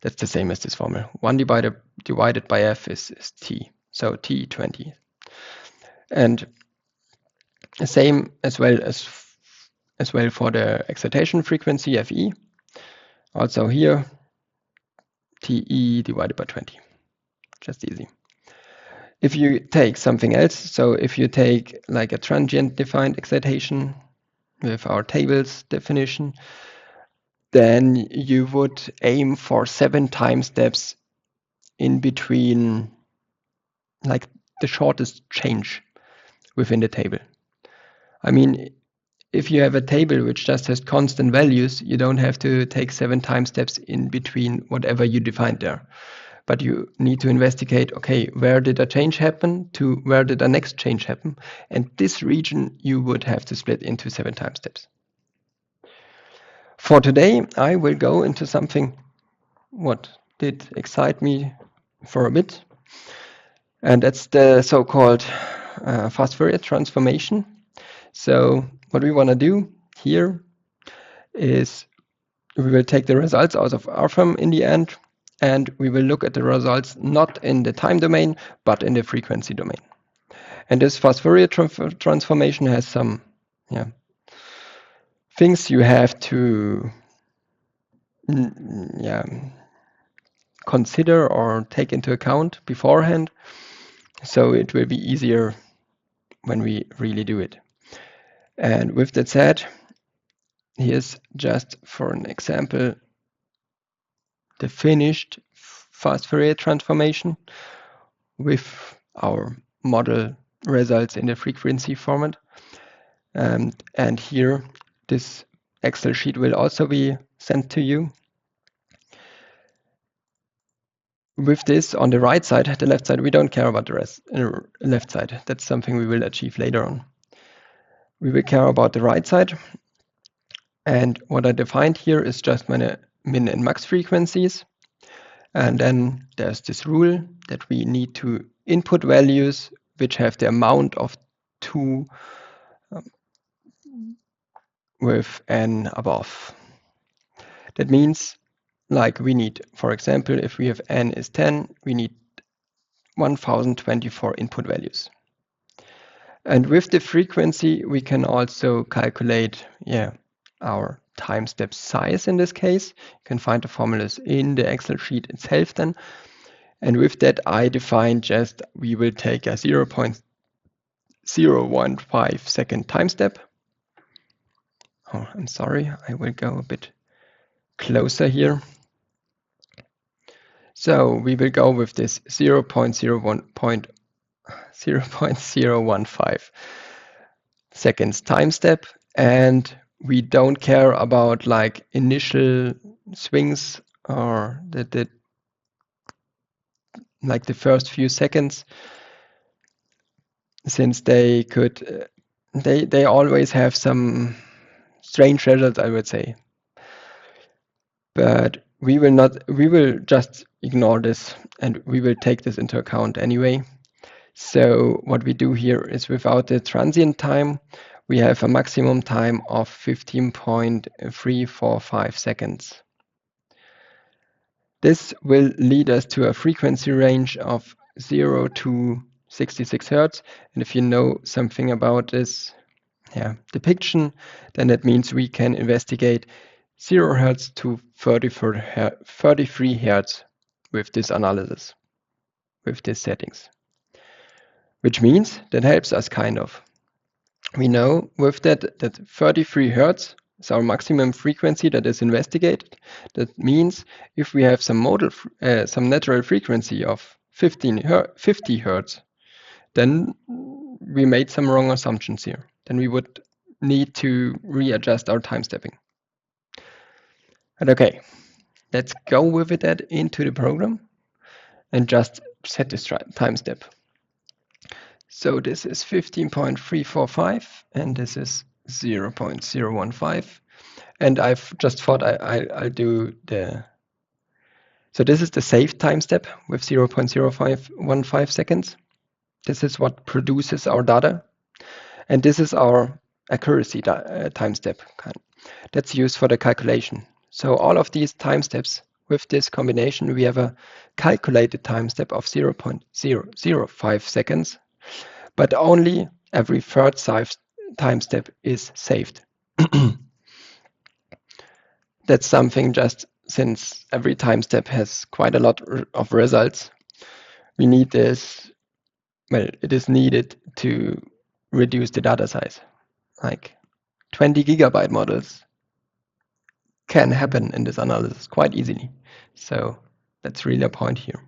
That's the same as this formula. 1 divided by f is t, so t 20. And the same as well for the excitation frequency Fe. Also here, Te divided by 20. Just easy. If you take something else, so if you take like a transient defined excitation with our tables definition, then you would aim for 7 time steps in between, like the shortest change within the table. I mean, if you have a table which just has constant values, you don't have to take 7 time steps in between whatever you defined there. But you need to investigate, okay, where did a change happen to where did a next change happen? And this region you would have to split into 7 time steps. For today, I will go into something what did excite me for a bit. And that's the so-called fast Fourier transformation. So what we want to do here is we will take the results out of Rfem in the end, and we will look at the results not in the time domain, but in the frequency domain. And this fast Fourier transformation has some things you have to consider or take into account beforehand, so it will be easier when we really do it. And with that said, here's just for an example the finished fast Fourier transformation with our model results in the frequency format. And here, this Excel sheet will also be sent to you. With this on the right side, the left side, we don't care about the left side. That's something we will achieve later on. We will care about the right side. And what I defined here is just my min and max frequencies. And then there's this rule that we need to input values which have the amount of 2 with n above. That means, like, we need, for example, if we have n is 10, we need 1024 input values. And with the frequency, we can also calculate our time step size in this case. You can find the formulas in the Excel sheet itself then. And with that, I defined just we will take a 0.015 second time step. Oh, I'm sorry, I will go a bit closer here. So we will go with this 0.015 seconds time step, and we don't care about like initial swings or the first few seconds, since they could they always have some strange results, I would say. But we will just ignore this, and we will take this into account anyway. So what we do here is, without the transient time, we have a maximum time of 15.345 seconds. This will lead us to a frequency range of 0 to 66 Hertz. And if you know something about this depiction, then that means we can investigate 0 Hertz to 33 Hertz with this analysis, with these settings. Which means that helps us kind of. We know with that 33 Hertz is our maximum frequency that is investigated. That means if we have some natural frequency of 50 Hertz, then we made some wrong assumptions here. Then we would need to readjust our time stepping. But okay, let's go with that into the program and just set this time step. So this is 15.345 and this is 0.015. And I've just thought I'll do so this is the saved time step with 0.0515 seconds. This is what produces our data. And this is our accuracy time step. That's used for the calculation. So all of these time steps with this combination, we have a calculated time step of 0.005 seconds, but only every third time step is saved. That's something just since every time step has quite a lot of results. We need this, well, it is needed to reduce the data size. Like 20 gigabyte models can happen in this analysis quite easily. So that's really a point here.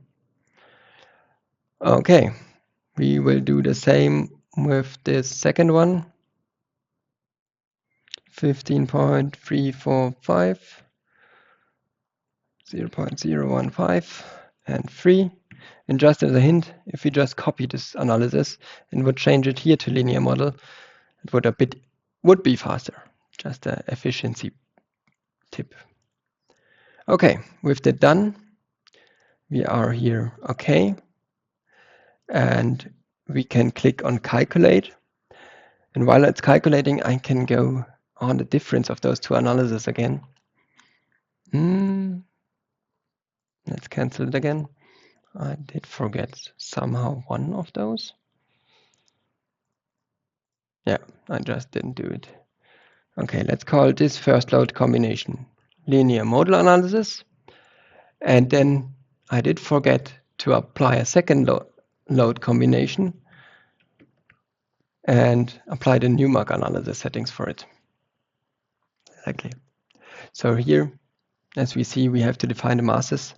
Okay, we will do the same with this second one. 15.345, 0.015, and 3. And just as a hint, if we just copy this analysis and would change it here to linear model, it would be faster. Just an efficiency tip. Okay, with that done, we are here okay. And we can click on calculate. And while it's calculating, I can go on the difference of those two analyses again. Let's cancel it again. I did forget somehow one of those. Yeah, I just didn't do it. Okay, let's call this first load combination linear modal analysis. And then I did forget to apply a second load combination and apply the Newmark analysis settings for it. Exactly. So here, as we see, we have to define the masses,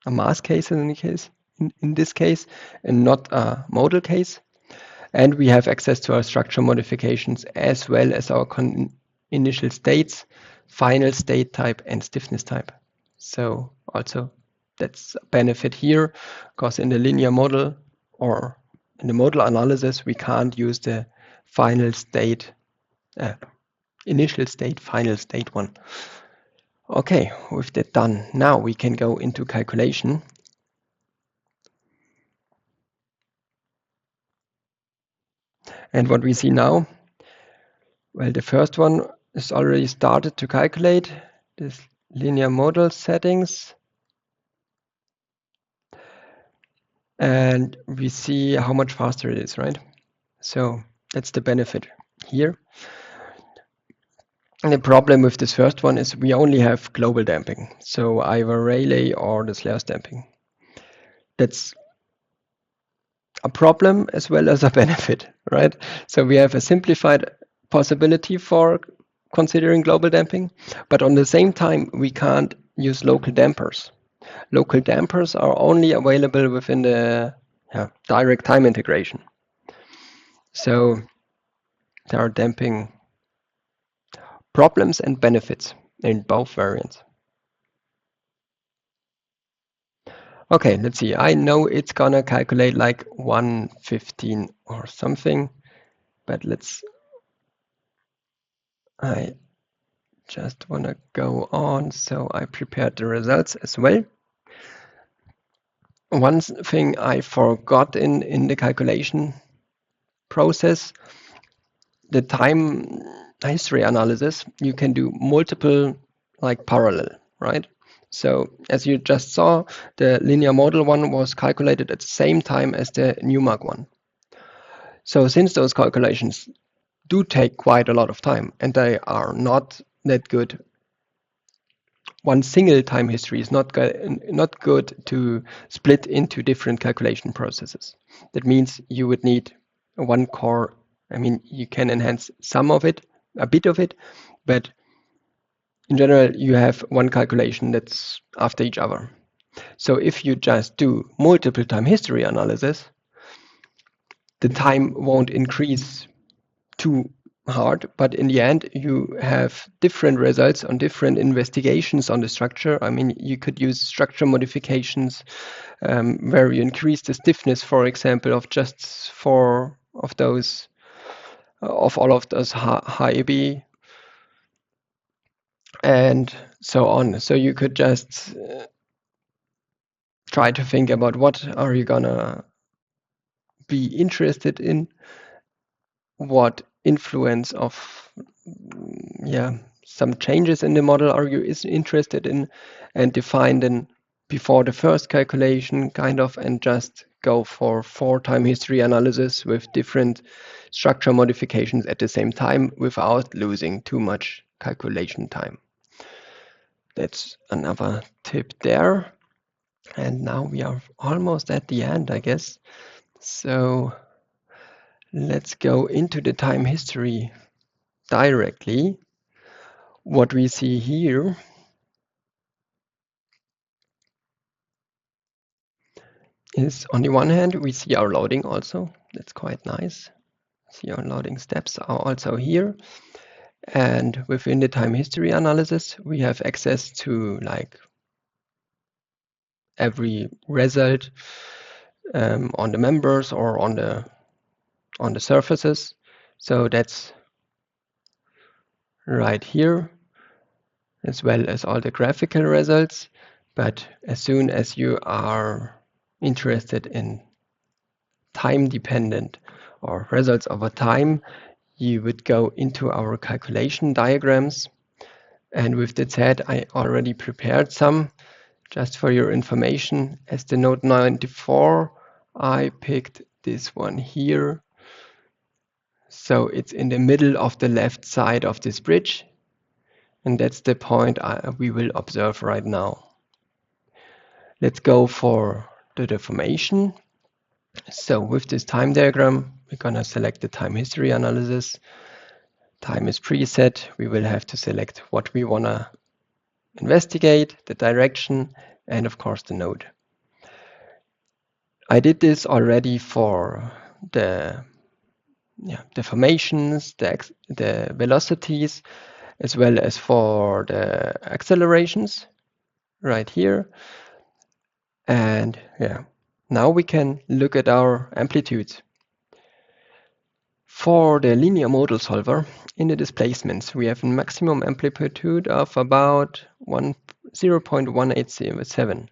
a mass case in this case, and not a modal case. And we have access to our structure modifications as well as our initial states, final state type, and stiffness type. So also that's a benefit here, because in the linear model or in the modal analysis, we can't use the final state, initial state, final state one. Okay, with that done, now we can go into calculation. And what we see now, well, the first one is already started to calculate this linear model settings. And we see how much faster it is, right? So that's the benefit here. And the problem with this first one is we only have global damping. So either Rayleigh or the Slare's damping. That's a problem as well as a benefit, right? So we have a simplified possibility for considering global damping, but on the same time, we can't use local dampers. Local dampers are only available within the direct time integration. So there are damping problems and benefits in both variants. Okay, let's see. I know it's gonna calculate like 115 or something, but I just wanna go on. So I prepared the results as well. One thing I forgot in the calculation process, the time history analysis, you can do multiple like parallel, right? So as you just saw, the linear model one was calculated at the same time as the Newmark one. So since those calculations do take quite a lot of time and they are not that good, one single time history is not good to split into different calculation processes. That means you would need one core. I mean, you can enhance some of it, a bit of it, but in general, you have one calculation that's after each other. So if you just do multiple time history analysis, the time won't increase too hard, but in the end, you have different results on different investigations on the structure. I mean, you could use structure modifications where you increase the stiffness, for example, of just four of those, of all of those HEB, and so on. So you could just try to think about what are you gonna be interested in, what influence of some changes in the model are you interested in, and define then before the first calculation kind of, and just go for 4 time history analysis with different structure modifications at the same time without losing too much calculation time. That's another tip there. And now we are almost at the end, I guess. So let's go into the time history directly. What we see here is, on the one hand, we see our loading also. That's quite nice. See, our loading steps are also here. And within the time history analysis, we have access to like every result on the members or on the surfaces. So that's right here, as well as all the graphical results. But as soon as you are interested in time-dependent or results over time, you would go into our calculation diagrams. And with that said, I already prepared some just for your information. As the node 94, I picked this one here. So it's in the middle of the left side of this bridge. And that's the point we will observe right now. Let's go for the deformation. So with this time diagram, we're going to select the time history analysis. Time is preset. We will have to select what we want to investigate, the direction, and of course the node. I did this already for the deformations, the velocities, as well as for the accelerations right here. And now we can look at our amplitudes. For the linear modal solver, in the displacements, we have a maximum amplitude of about 0.1807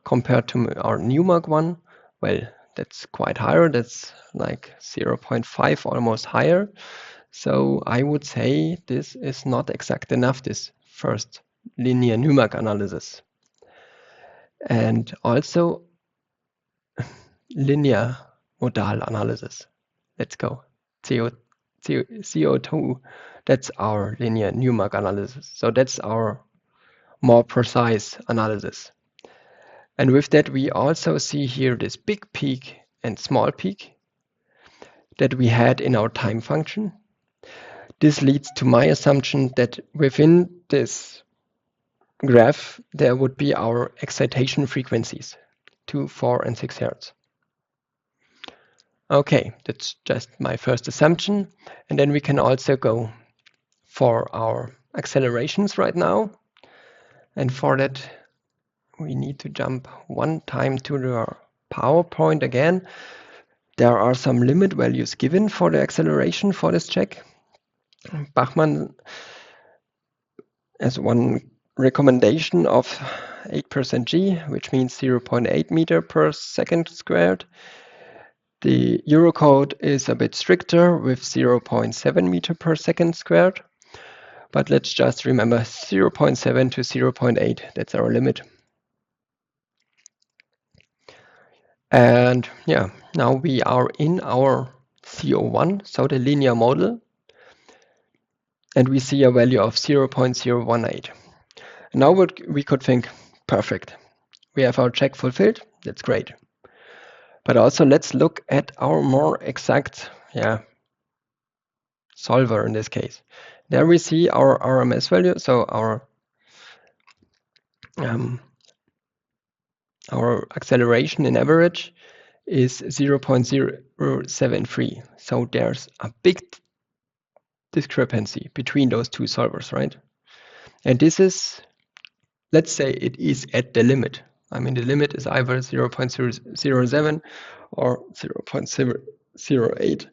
compared to our Newmark one. Well, that's quite higher. That's like 0.5, almost higher. So I would say this is not exact enough, this first linear Newmark analysis. And also linear modal analysis. Let's go. CO2, that's our linear Newmark analysis. So that's our more precise analysis. And with that, we also see here this big peak and small peak that we had in our time function. This leads to my assumption that within this graph, there would be our excitation frequencies, 2, 4, and 6 Hertz. Okay, that's just my first assumption. And then we can also go for our accelerations right now. And for that, we need to jump one time to the PowerPoint again. There are some limit values given for the acceleration for this check. Bachmann has one recommendation of 8% G, which means 0.8 meter per second squared. The Eurocode is a bit stricter with 0.7 meter per second squared. but let's just remember 0.7 to 0.8. That's our limit. And yeah, now we are in our CO1, so the linear model, and we see a value of 0.018. Now we could think, perfect, we have our check fulfilled, that's great. But also let's look at our more exact solver in this case. There we see our RMS value, so our acceleration in average is 0.073. So there's a big discrepancy between those two solvers, right? And this is, let's say it is at the limit. I mean, the limit is either 0.007 or 0.008.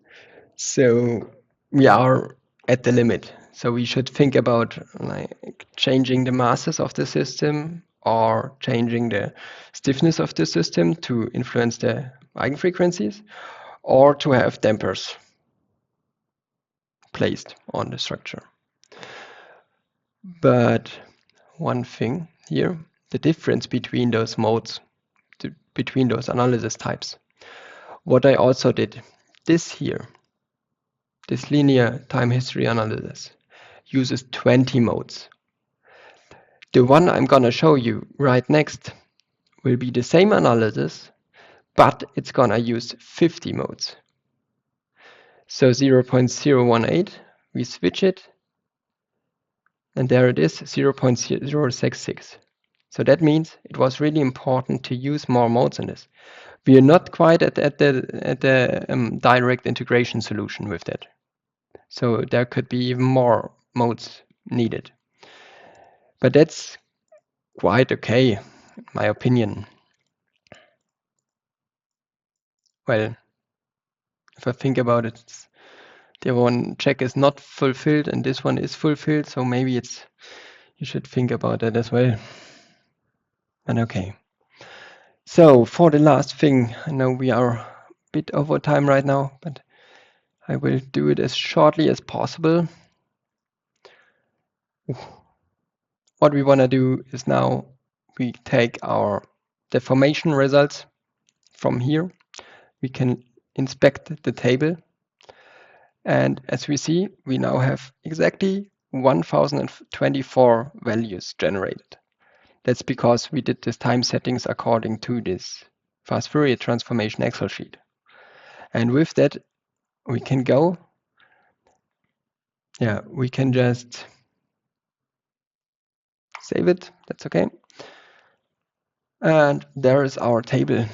So we are at the limit. So we should think about like changing the masses of the system or changing the stiffness of the system to influence the eigenfrequencies, or to have dampers placed on the structure. But one thing here, the difference between those modes, between those analysis types. What I also did, this here, this linear time history analysis, uses 20 modes. The one I'm gonna show you right next will be the same analysis, but it's gonna use 50 modes. So 0.018, we switch it, and there it is, 0.066. So that means it was really important to use more modes in this. We are not quite at the direct integration solution with that. So there could be even more modes needed. But that's quite okay, in my opinion. Well, if I think about it, the one check is not fulfilled and this one is fulfilled, so maybe you should think about that as well. And okay. So for the last thing, I know we are a bit over time right now, but I will do it as shortly as possible. What we want to do is now we take our deformation results from here. We can inspect the table. And as we see, we now have exactly 1024 values generated. That's because we did this time settings according to this fast Fourier transformation Excel sheet. And with that, we can go. Yeah, we can just save it. That's okay. And there is our table.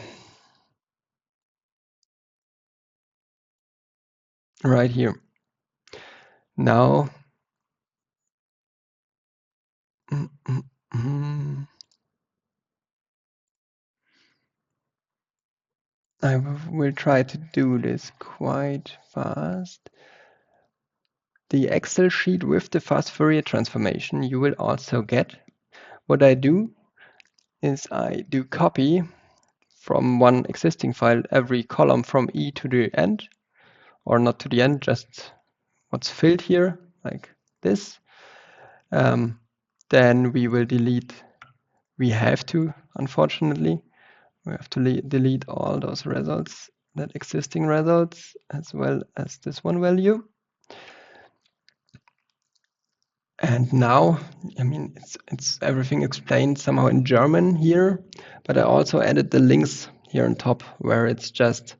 Right here. Now, I will try to do this quite fast. The Excel sheet with the fast Fourier transformation you will also get. What I do is I do copy from one existing file every column from E to the end, or not to the end, just what's filled here, like this. Then we will delete, we have to, unfortunately, we have to delete all those results, that existing results, as well as this one value. And now, I mean, it's everything explained somehow in German here, but I also added the links here on top where it's just,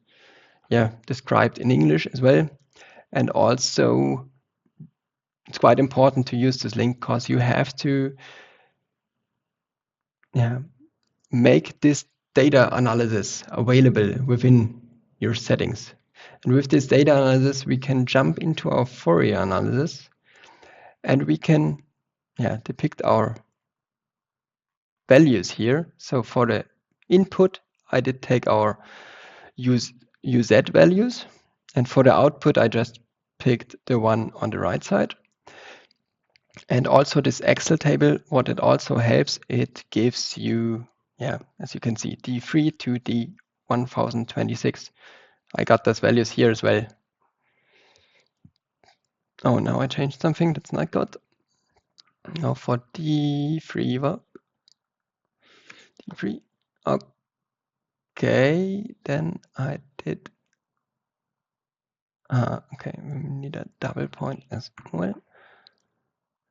described in English as well. And also, it's quite important to use this link because you have to, make this data analysis available within your settings. And with this data analysis, we can jump into our Fourier analysis. And we can depict our values here. So for the input, I did take our UZ values. And for the output, I just picked the one on the right side. And also this Excel table, what it also helps, it gives you, as you can see, D3 to D1026. I got those values here as well. Oh, now I changed something. That's not good. Now for D3, what? D3. Okay, then I did. Okay, we need a double point as well.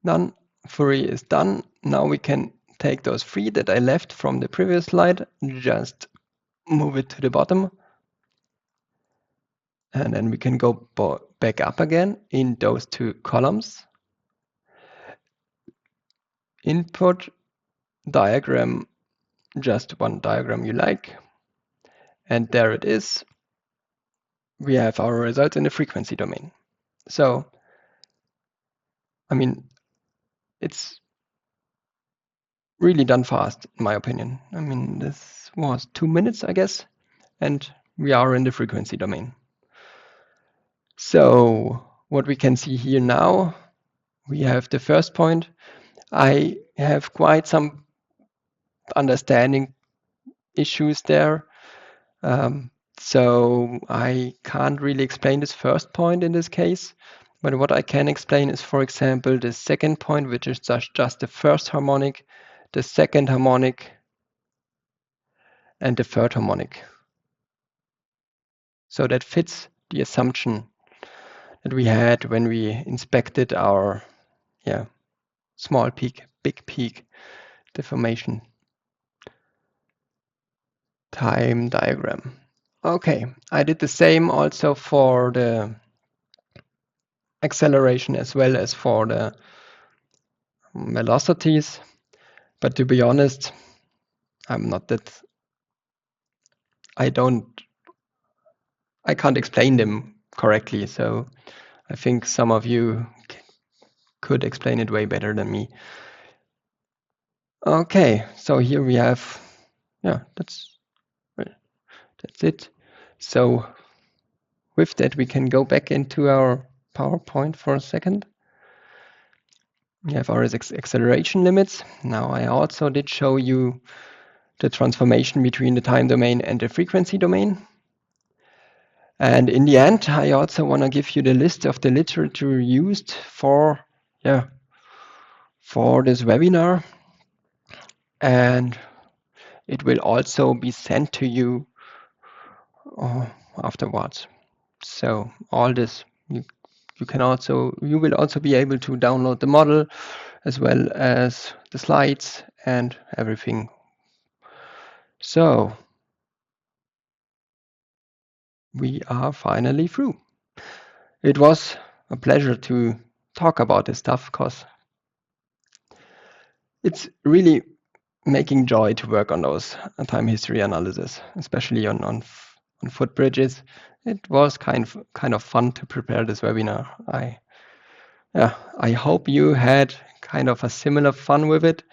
Done. Fourier is done. Now we can take those 3 that I left from the previous slide, just move it to the bottom. And then we can go back up again in those 2 columns. Input diagram, just one diagram you like. And there it is. We have our results in the frequency domain. So, I mean, it's really done fast, in my opinion. I mean, this was 2 minutes, I guess, and we are in the frequency domain. So what we can see here now, we have the first point. I have quite some understanding issues there. So I can't really explain this first point in this case. But what I can explain is, for example, the second point, which is just the first harmonic, the second harmonic, and the third harmonic. So that fits the assumption that we had when we inspected our small peak, big peak deformation time diagram. Okay, I did the same also for the acceleration as well as for the velocities. But to be honest, I'm not that. I can't explain them correctly. So I think some of you could explain it way better than me. Okay, so here we have, that's it. So with that, we can go back into our PowerPoint for a second. We have our acceleration limits. Now I also did show you the transformation between the time domain and the frequency domain. And in the end, I also want to give you the list of the literature used for this webinar. And it will also be sent to you afterwards. So all this, you will also be able to download the model as well as the slides and everything. So we are finally through. It was a pleasure to talk about this stuff because it's really making joy to work on those time history analysis, especially on footbridges. It was kind of fun to prepare this webinar. I hope you had kind of a similar fun with it,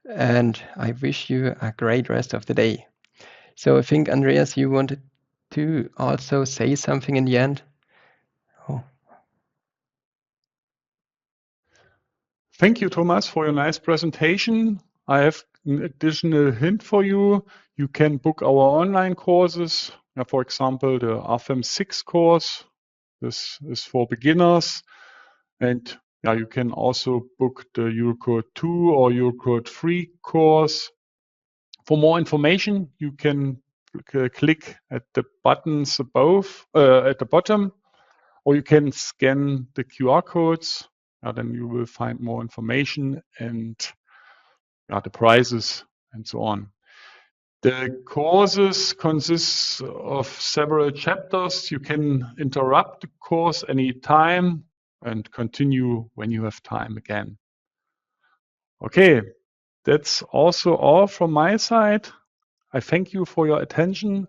and I wish you a great rest of the day. So I think, Andreas, you wanted to also say something in the end? Oh. Thank you, Thomas, for your nice presentation. I have an additional hint for you. You can book our online courses. For example, the Rfem 6 course. This is for beginners. And you can also book the Eurocode 2 or Eurocode 3 course. For more information, you can click at the buttons above, at the bottom, or you can scan the QR codes. Then you will find more information and the prices and so on. The courses consist of several chapters. You can interrupt the course anytime and continue when you have time again. Okay, that's also all from my side. I thank you for your attention.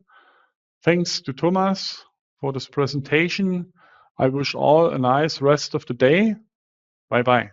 Thanks to Thomas for this presentation. I wish all a nice rest of the day. Bye-bye.